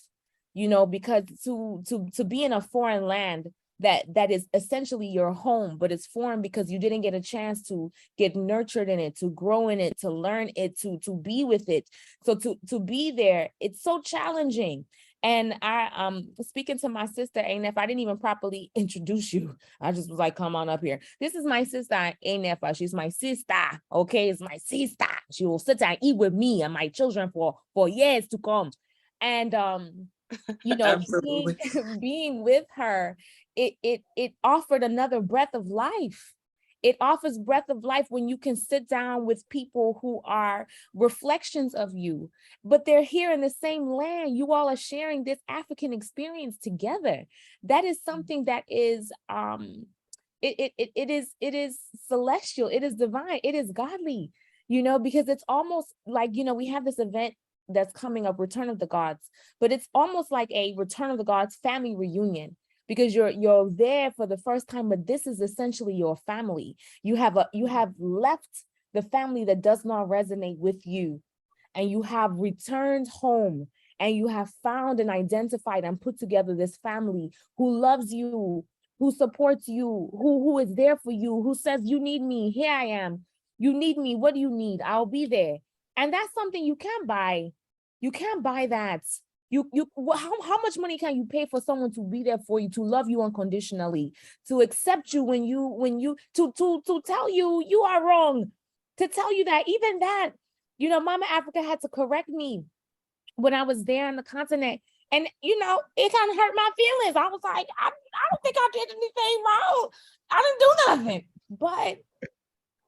because to be in a foreign land that is essentially your home, but it's foreign because you didn't get a chance to get nurtured in it, to grow in it, to learn it, to be with it. So to be there, it's so challenging. And I speaking to my sister Anef, I didn't even properly introduce you. I just was like, come on up here. This is my sister Anef. She's my sister. Okay, it's my sister. She will sit and eat with me and my children for years to come. And being with her, it offered another breath of life. It offers breath of life when you can sit down with people who are reflections of you, but they're here in the same land. You all are sharing this African experience together. That is something that is it is celestial, it is divine, it is godly, because it's almost like, we have this event that's coming up, Return of the Gods, but it's almost like a Return of the Gods family reunion, because you're there for the first time, but this is essentially your family. You have left the family that does not resonate with you, and you have returned home, and you have found and identified and put together this family who loves you, who supports you, who is there for you, who says, you need me, here I am. You need me, what do you need? I'll be there. And that's something you can't buy. You can't buy that. How much money can you pay for someone to be there for you, to love you unconditionally, to accept you when you to tell you you are wrong, to tell you that even that, Mama Africa had to correct me when I was there on the continent. And, it kind of hurt my feelings. I was like, I don't think I did anything wrong. I didn't do nothing. But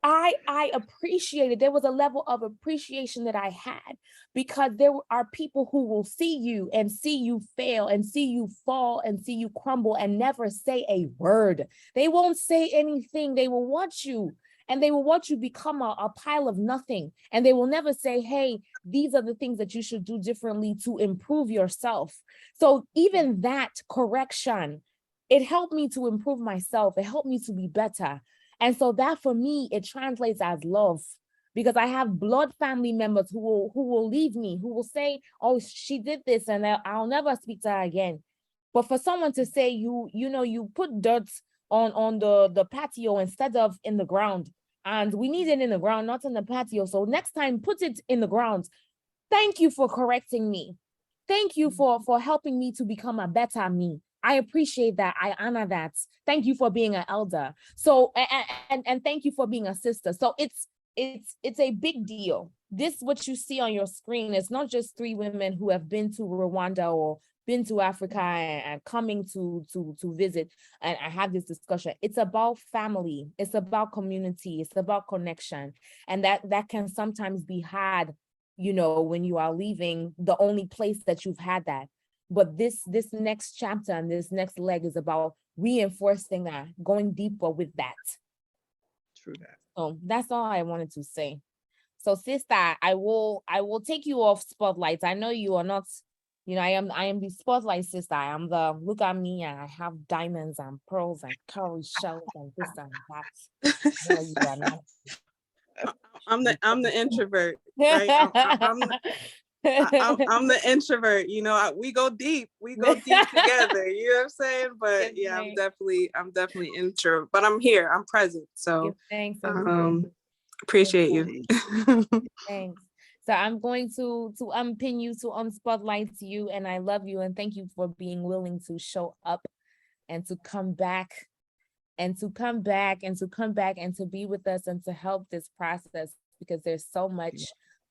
I appreciated, there was a level of appreciation that I had, because there are people who will see you and see you fail and see you fall and see you crumble and never say a word. They won't say anything. They will watch you, and they will watch you become a pile of nothing. And they will never say, hey, these are the things that you should do differently to improve yourself. So even that correction, it helped me to improve myself. It helped me to be better. And so that for me, it translates as love, because I have blood family members who will leave me, who will say, oh, she did this and I'll never speak to her again. But for someone to say, you put dirt on the patio instead of in the ground, and we need it in the ground, not in the patio. So next time, put it in the ground. Thank you for correcting me. Thank you for helping me to become a better me. I appreciate that. I honor that. Thank you for being an elder. So, and thank you for being a sister. So it's a big deal. This, what you see on your screen, is not just 3 women who have been to Rwanda or been to Africa and coming to visit and I have this discussion. It's about family. It's about community. It's about connection. And that can sometimes be hard, when you are leaving the only place that you've had that. But this next chapter and this next leg is about reinforcing that, going deeper with that. True that. So that's all I wanted to say. So sister, I will take you off spotlight. I know you are not You know, I am the spotlight sister. I am the look at me, and I have diamonds and pearls and cowrie shells and this and that. No, you are not. I'm the introvert, right? I'm the introvert. You know, we go deep. We go deep together. You know what I'm saying? But yeah, I'm definitely introvert. But I'm here. I'm present. So thanks. Appreciate you. Thanks. So I'm going to unpin you, to unspotlight you, and I love you and thank you for being willing to show up and to come back and to come back and to come back and to be with us and to help this process, because there's so much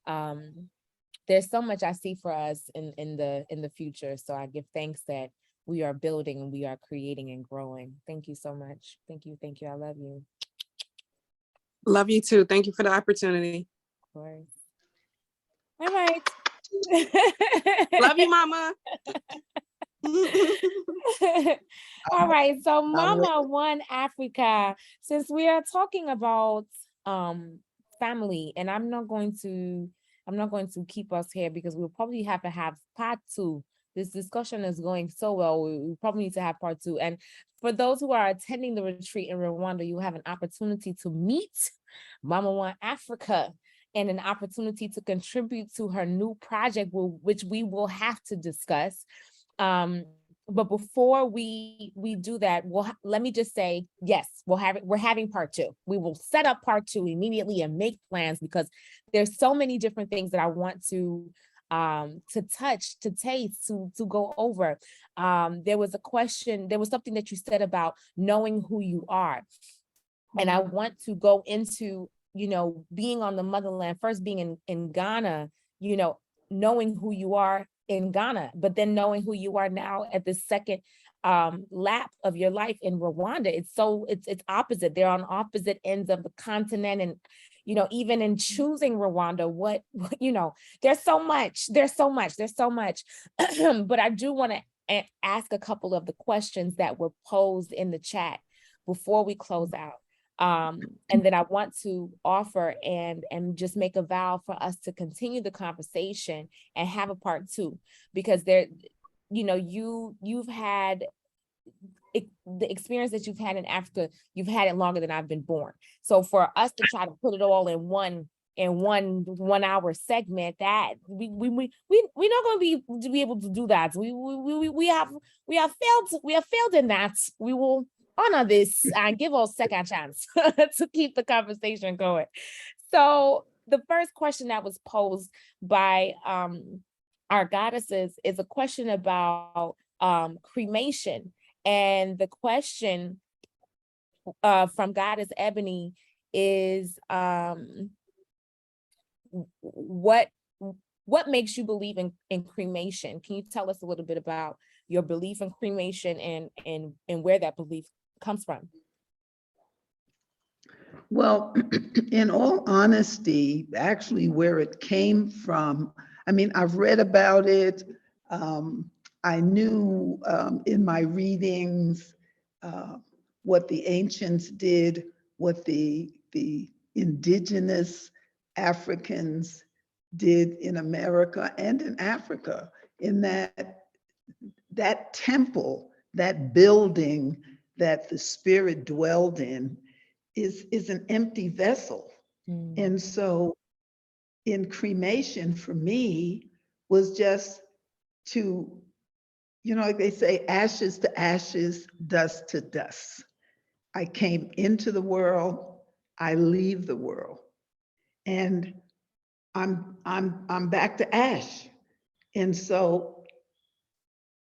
I see for us in the future. So I give thanks that we are building and we are creating and growing. Thank you so much. Thank you. I love you. Love you too. Thank you for the opportunity. Of course. All right. Love you, Mama. All right. So Mama One Africa, since we are talking about family, and I'm not going to keep us here because we'll probably have to have part 2. This discussion is going so well. We probably need to have part 2. And for those who are attending the retreat in Rwanda, you have an opportunity to meet Mama One Africa and an opportunity to contribute to her new project, which we will have to discuss. But before we do that, let me just say, yes, we're having part 2. We will set up part 2 immediately and make plans, because there's so many different things that I want to touch, to taste, to go over. There was something that you said about knowing who you are. And I want to go into, being on the motherland, first being in Ghana, knowing who you are in Ghana, but then knowing who you are now at the second lap of your life in Rwanda. It's opposite. They're on opposite ends of the continent. And, even in choosing Rwanda, there's so much. But I do want to ask a couple of the questions that were posed in the chat before we close out. And then I want to offer and just make a vow for us to continue the conversation and have a part 2, because you've had the experience that you've had in Africa, you've had it longer than I've been born. So for us to try to put it all in one hour segment, that we're not going to be able to do that. We have failed in that. We will honor this and give us a second chance to keep the conversation going. So the first question that was posed by our goddesses is a question about cremation. And the question from Goddess Ebony is, what makes you believe in cremation? Can you tell us a little bit about your belief in cremation and where that belief comes from? Well, in all honesty, actually where it came from, I've read about it. I knew in my readings what the ancients did, what the indigenous Africans did in America and in Africa, in that temple, that building that the spirit dwelled in is an empty vessel. And so in cremation for me was just to, like they say, ashes to ashes, dust to dust. I came into the world, I leave the world, and I'm back to ash. And so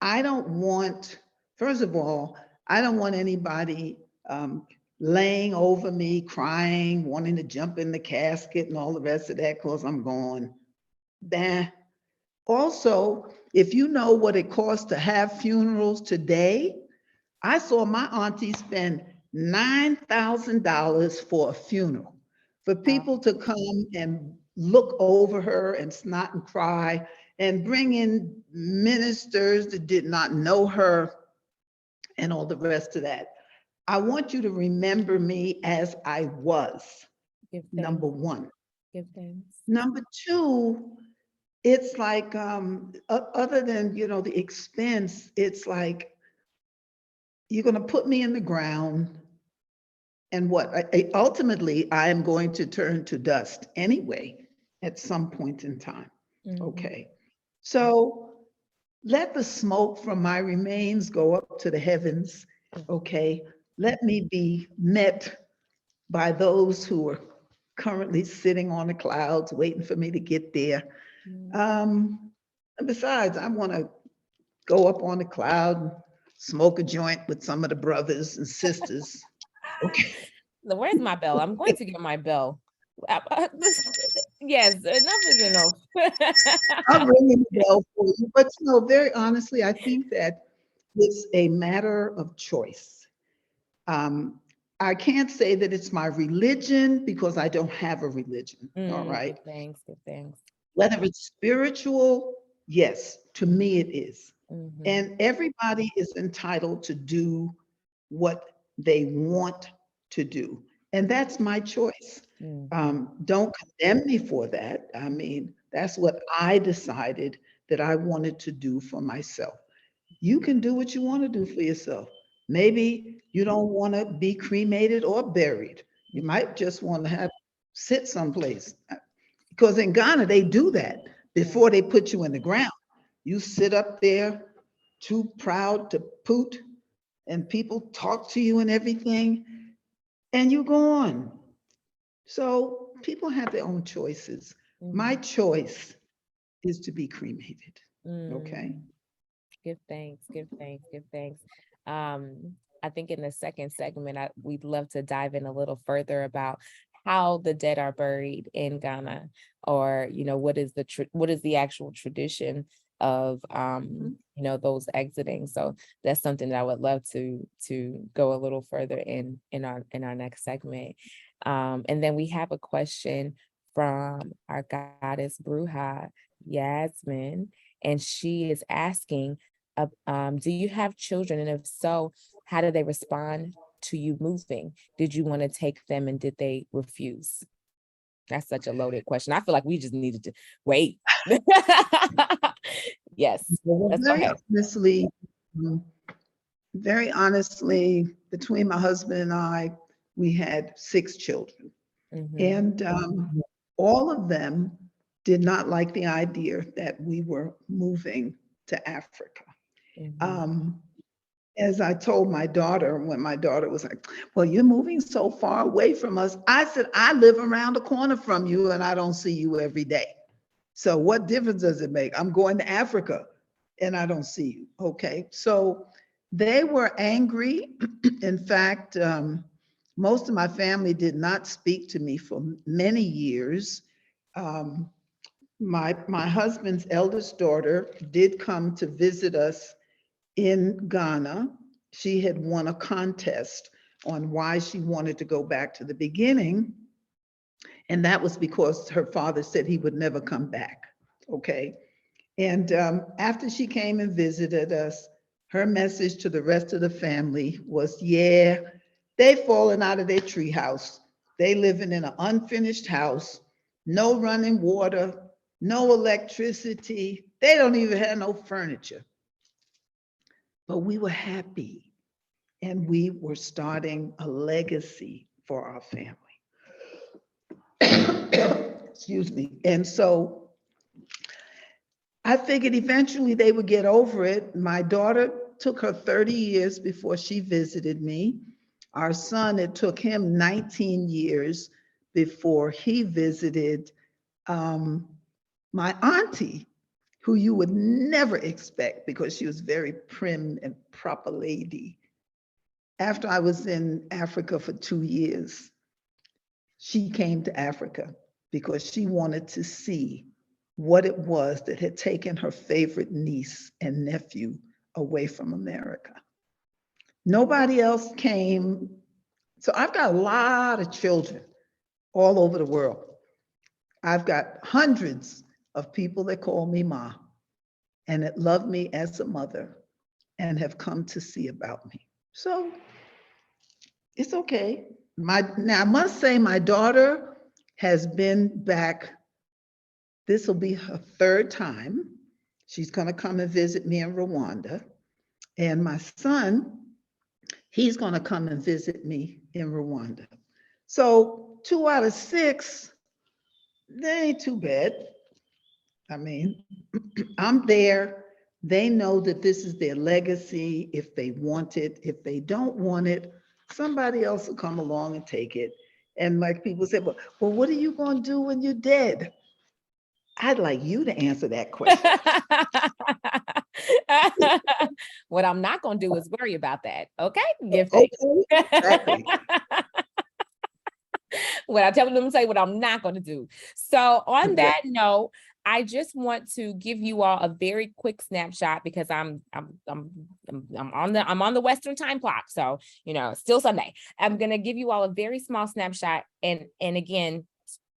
I don't want, first of all, I don't want anybody laying over me, crying, wanting to jump in the casket and all the rest of that because I'm gone. Nah. Also, if you know what it costs to have funerals today, I saw my auntie spend $9,000 for a funeral, for people to come and look over her and snot and cry and bring in ministers that did not know her and all the rest of that. I want you to remember me as I was, number one. Give thanks. Number two, it's like, other than, the expense, it's like, you're going to put me in the ground. And what ultimately I am going to turn to dust anyway at some point in time. Okay. So let the smoke from my remains go up to the heavens. Okay. Let me be met by those who are currently sitting on the clouds waiting for me to get there. And besides, I want to go up on the cloud and smoke a joint with some of the brothers and sisters. Okay. Where's my bell? I'm going to get my bell. Yes, enough is enough. I'm ringing the bell for you. But very honestly, I think that it's a matter of choice. I can't say that it's my religion because I don't have a religion. All right. Good things, good things. Whether it's spiritual, yes, to me it is. And everybody is entitled to do what they want to do. And that's my choice. Don't condemn me for that. I mean, that's what I decided that I wanted to do for myself. You can do what you want to do for yourself. Maybe you don't want to be cremated or buried. You might just want to sit someplace. Because in Ghana, they do that before they put you in the ground. You sit up there too proud to poot, and people talk to you and everything, and you go on. So people have their own choices. My choice is to be cremated. Okay. Give thanks, give thanks, give thanks. I think in the second segment, we'd love to dive in a little further about how the dead are buried in Ghana, or what is the actual tradition of those exiting. So that's something that I would love to go a little further in our next segment. And then we have a question from our goddess Bruja, Yasmin, and she is asking, do you have children? And if so, how do they respond to you moving? Did you want to take them, and did they refuse? That's such a loaded question. I feel like we just needed to wait. Yes. Well, very honestly, between my husband and I, we had 6 children. And all of them did not like the idea that we were moving to Africa. As I told my daughter, when my daughter was like, well, you're moving so far away from us. I said, I live around the corner from you and I don't see you every day. So what difference does it make? I'm going to Africa and I don't see you. Okay. So they were angry. In fact, most of my family did not speak to me for many years. My husband's eldest daughter did come to visit us in Ghana. She had won a contest on why she wanted to go back to the beginning. And that was because her father said he would never come back. Okay. And after she came and visited us, her message to the rest of the family was, yeah, they've fallen out of their treehouse. They living in an unfinished house, no running water, no electricity. They don't even have no furniture. But we were happy, and we were starting a legacy for our family. Excuse me. And so I figured eventually they would get over it. My daughter took her 30 years before she visited me. Our son, it took him 19 years before he visited my auntie, who you would never expect because she was very prim and proper lady. After I was in Africa for 2 years, she came to Africa because she wanted to see what it was that had taken her favorite niece and nephew away from America. Nobody else came. So I've got a lot of children all over the world. I've got hundreds of people that call me Ma and that love me as a mother and have come to see about me. So it's okay. Now I must say my daughter has been back This will be her third time. She's going to come and visit me in Rwanda. And my son, he's going to come and visit me in Rwanda. So 2 out of 6, they ain't too bad. I mean, I'm there. They know that this is their legacy if they want it. If they don't want it, somebody else will come along and take it. And like people say, well, what are you going to do when you're dead? I'd like you to answer that question. What I'm not going to do is worry about that. Okay? Give thanks. Okay, exactly. What I tell them to say, what I'm not going to do. So on that note, I just want to give you all a very quick snapshot because I'm on the Western time clock. So, still Sunday. I'm going to give you all a very small snapshot. And again,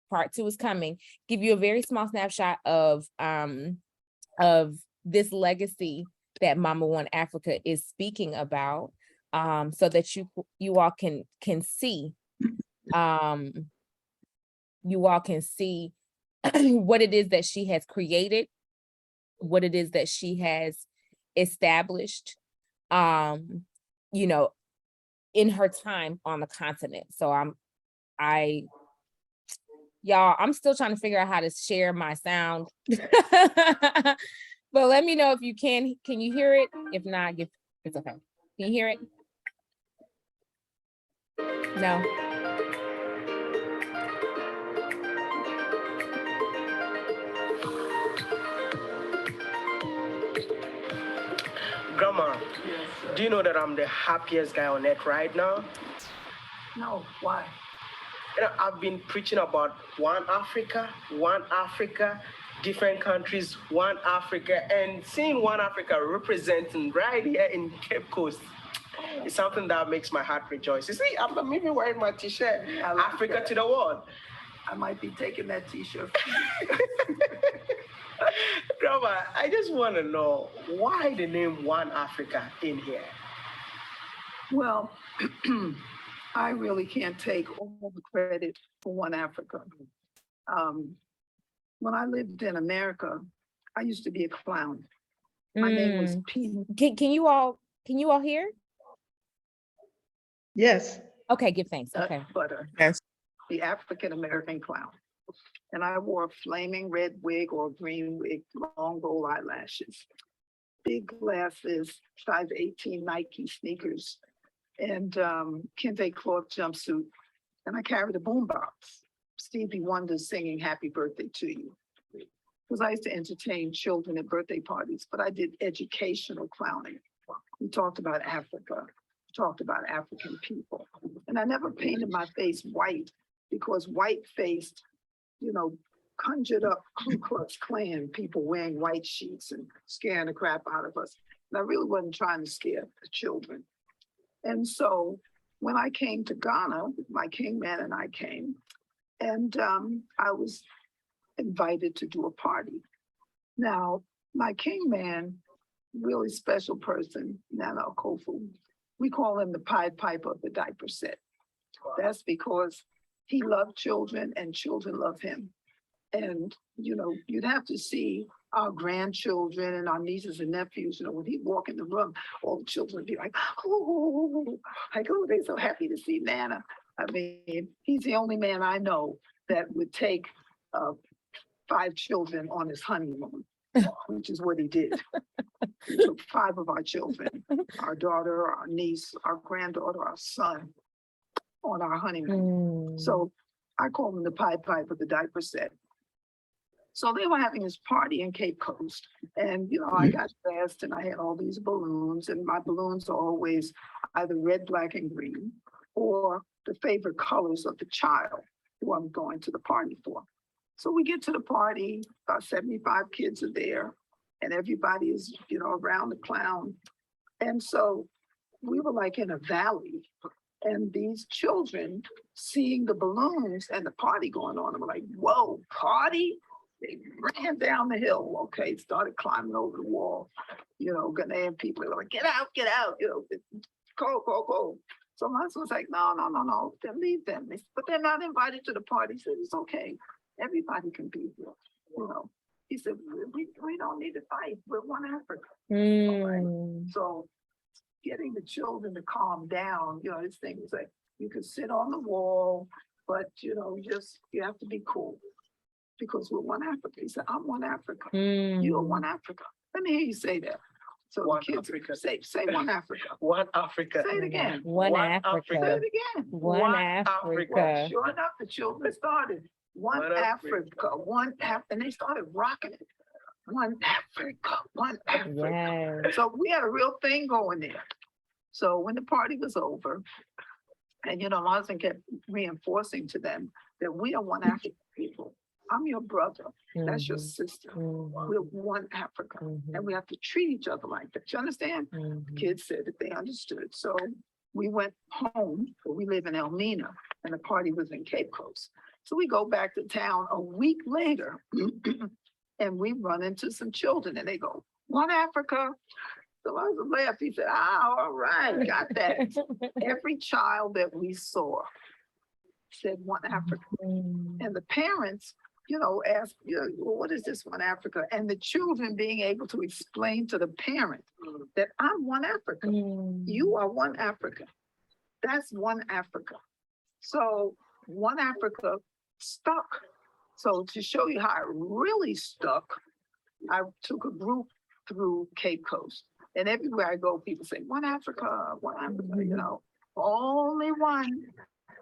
part 2 is coming. Give you a very small snapshot of this legacy that Mama One Africa is speaking about, so that you all can see. You all can see what it is that she has created, what it is that she has established, in her time on the continent. So y'all, I'm still trying to figure out how to share my sound. But let me know if you can you hear it? If not, it's okay. Can you hear it? No. Grandma, do you know that I'm the happiest guy on earth right now? No, why? I've been preaching about one Africa, different countries, one Africa, and seeing one Africa representing right here in Cape Coast is something that makes my heart rejoice. You see, I'm even wearing my t-shirt, Africa to the world. I might be taking that t-shirt. Grandma, I just want to know why the name One Africa in here? Well, I really can't take all the credit for One Africa. When I lived in America, I used to be a clown. My name was Pete. Can you all hear? Yes. Okay, give thanks. Okay. Yes. The African American clown. And I wore a flaming red wig or green wig, long gold eyelashes, big glasses, size 18 Nike sneakers, and kente cloth jumpsuit. And I carried a boombox. Stevie Wonder singing Happy Birthday to You. Because I used to entertain children at birthday parties, but I did educational clowning. We talked about Africa, talked about African people. And I never painted my face white because white-faced, conjured up Ku Klux Klan people wearing white sheets and scaring the crap out of us. And I really wasn't trying to scare the children. And so when I came to Ghana, my king man and I came, and I was invited to do a party. Now, my king man, really special person, Nana Kofu, we call him the Pied Piper of the diaper set. That's because he loved children and children love him. And, you'd have to see our grandchildren and our nieces and nephews, when he'd walk in the room, all the children would be like, oh, they're so happy to see Nana. I mean, he's the only man I know that would take 5 children on his honeymoon, which is what he did. He took 5 of our children, our daughter, our niece, our granddaughter, our son, on our honeymoon. So I call him the Pied Piper of the diaper set. So they were having this party in Cape Coast. And, I got dressed and I had all these balloons, and my balloons are always either red, black, and green, or the favorite colors of the child who I'm going to the party for. So we get to the party, about 75 kids are there, and everybody is, around the clown. And so we were like in a valley, and these children seeing the balloons and the party going on, and we're like, whoa, party? They ran down the hill, okay, started climbing over the wall, Ghanaian people were like, get out, go. So my husband was like, no, then leave them. But they're not invited to the party. He said, it's okay, everybody can be here. you know, he said, we don't need to fight. We're one Africa. Mm. So getting the children to calm down, you know, this thing was like, you could sit on the wall, but you know, you have to be cool because we're one Africa. He said, I'm one Africa. You're one Africa. Let me hear you say that. So One the kids Africa. say one Africa. One Africa. Say it again. One Say Africa. it again. One Africa. Africa. Well, sure enough, the children started one Africa, and they started rocking it. One Africa, one Africa. Yes. So we had a real thing going there. So when the party was over, and you know, my husband kept reinforcing to them that we are one African people. I'm your brother. That's your sister. We're one Africa. And we have to treat each other like that. You understand? The kids said that they understood. So we went home. We live in Elmina, and the party was in Cape Coast. So we go back to town a week later, and we run into some children, and they go, one Africa. So I was laughed. He said, all right, got that. Every child that we saw said one Africa. And the parents, you know, asked, you know, well, what is this one Africa? And the children being able to explain to the parent that I'm one Africa. You are one Africa. That's one Africa. So one Africa stuck. So to show you how it really stuck, I took a group through Cape Coast. And everywhere I go, people say, one Africa, you know, only one.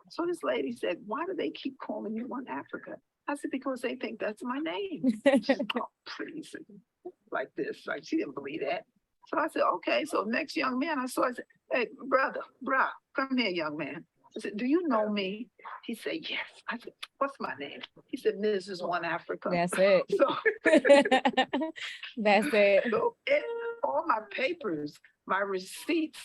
So this lady said, why do they keep calling you one Africa? I said, because they think that's my name. Oh, please. Like this, like she didn't believe that. So I said, okay. So next young man I saw, I said, hey, brother, come here, young man. I said, do you know me? He said, yes. I said, what's my name? He said, Mrs. One Africa. That's it. So, That's it. so all my papers, my receipts,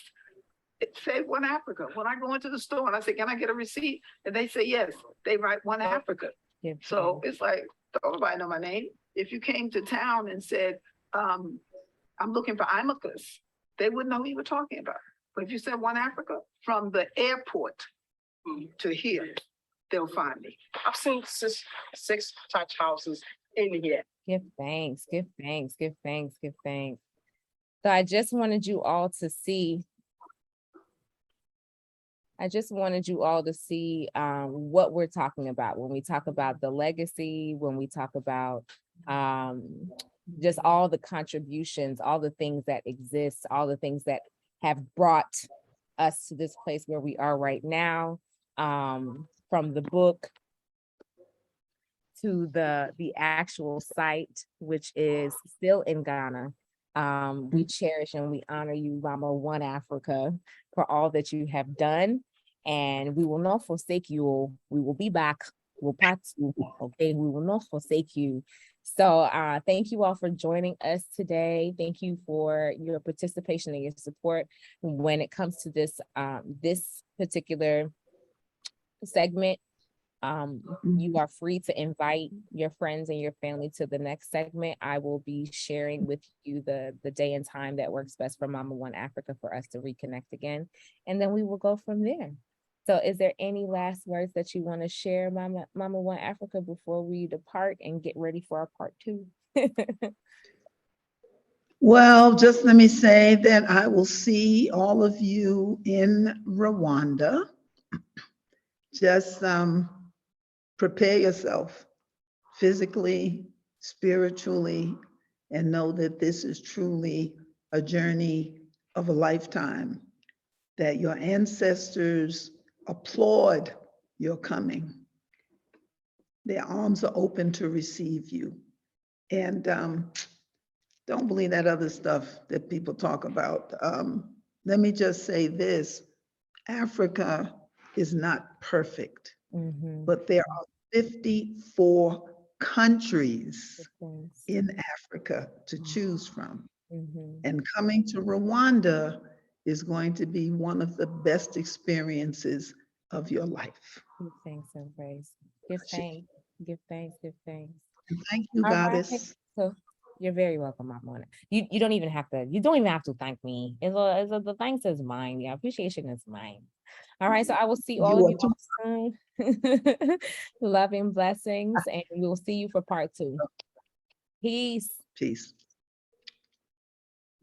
it say One Africa. When I go into the store and I say, can I get a receipt? And they say, yes, they write One Africa. Yeah. So it's like, don't nobody know my name. If you came to town and said, I'm looking for Imakhus, they wouldn't know who you were talking about. But if you said One Africa, from the airport to here, they'll find me. I've seen six church houses in here. Give thanks, give thanks, give thanks, give thanks. So I just wanted you all to see what we're talking about when we talk about the legacy, when we talk about just all the contributions, all the things that exist, all the things that have brought us to this place where we are right now, from the book to the actual site, which is still in Ghana. We cherish and we honor you, Mama One Africa, for all that you have done. And we will not forsake you. We will be back. We'll part two. Okay, we will not forsake you. So thank you all for joining us today. Thank you for your participation and your support when it comes to this this particular segment. You are free to invite your friends and your family to the next segment. I will be sharing with you the day and time that works best for Mama One Africa for us to reconnect again. And then we will go from there. So is there any last words that you want to share, Mama One Africa, before we depart and get ready for our part two? Well, just let me say that I will see all of you in Rwanda. Just prepare yourself physically, spiritually, and know that this is truly a journey of a lifetime, that your ancestors applaud your coming. Their arms are open to receive you. And don't believe that other stuff that people talk about. Let me just say this, Africa is not perfect, but there are 54 countries in Africa to choose from. And coming to Rwanda is going to be one of the best experiences of your life. Give thanks and praise. Give thanks, give thanks, give thanks. Thank you, All right. Goddess. So you're very welcome, Mama. You don't even have to thank me. The thanks is mine. The appreciation is mine. All right. So I will see all of you soon. Loving blessings, and we will see you for part two. Peace. Peace.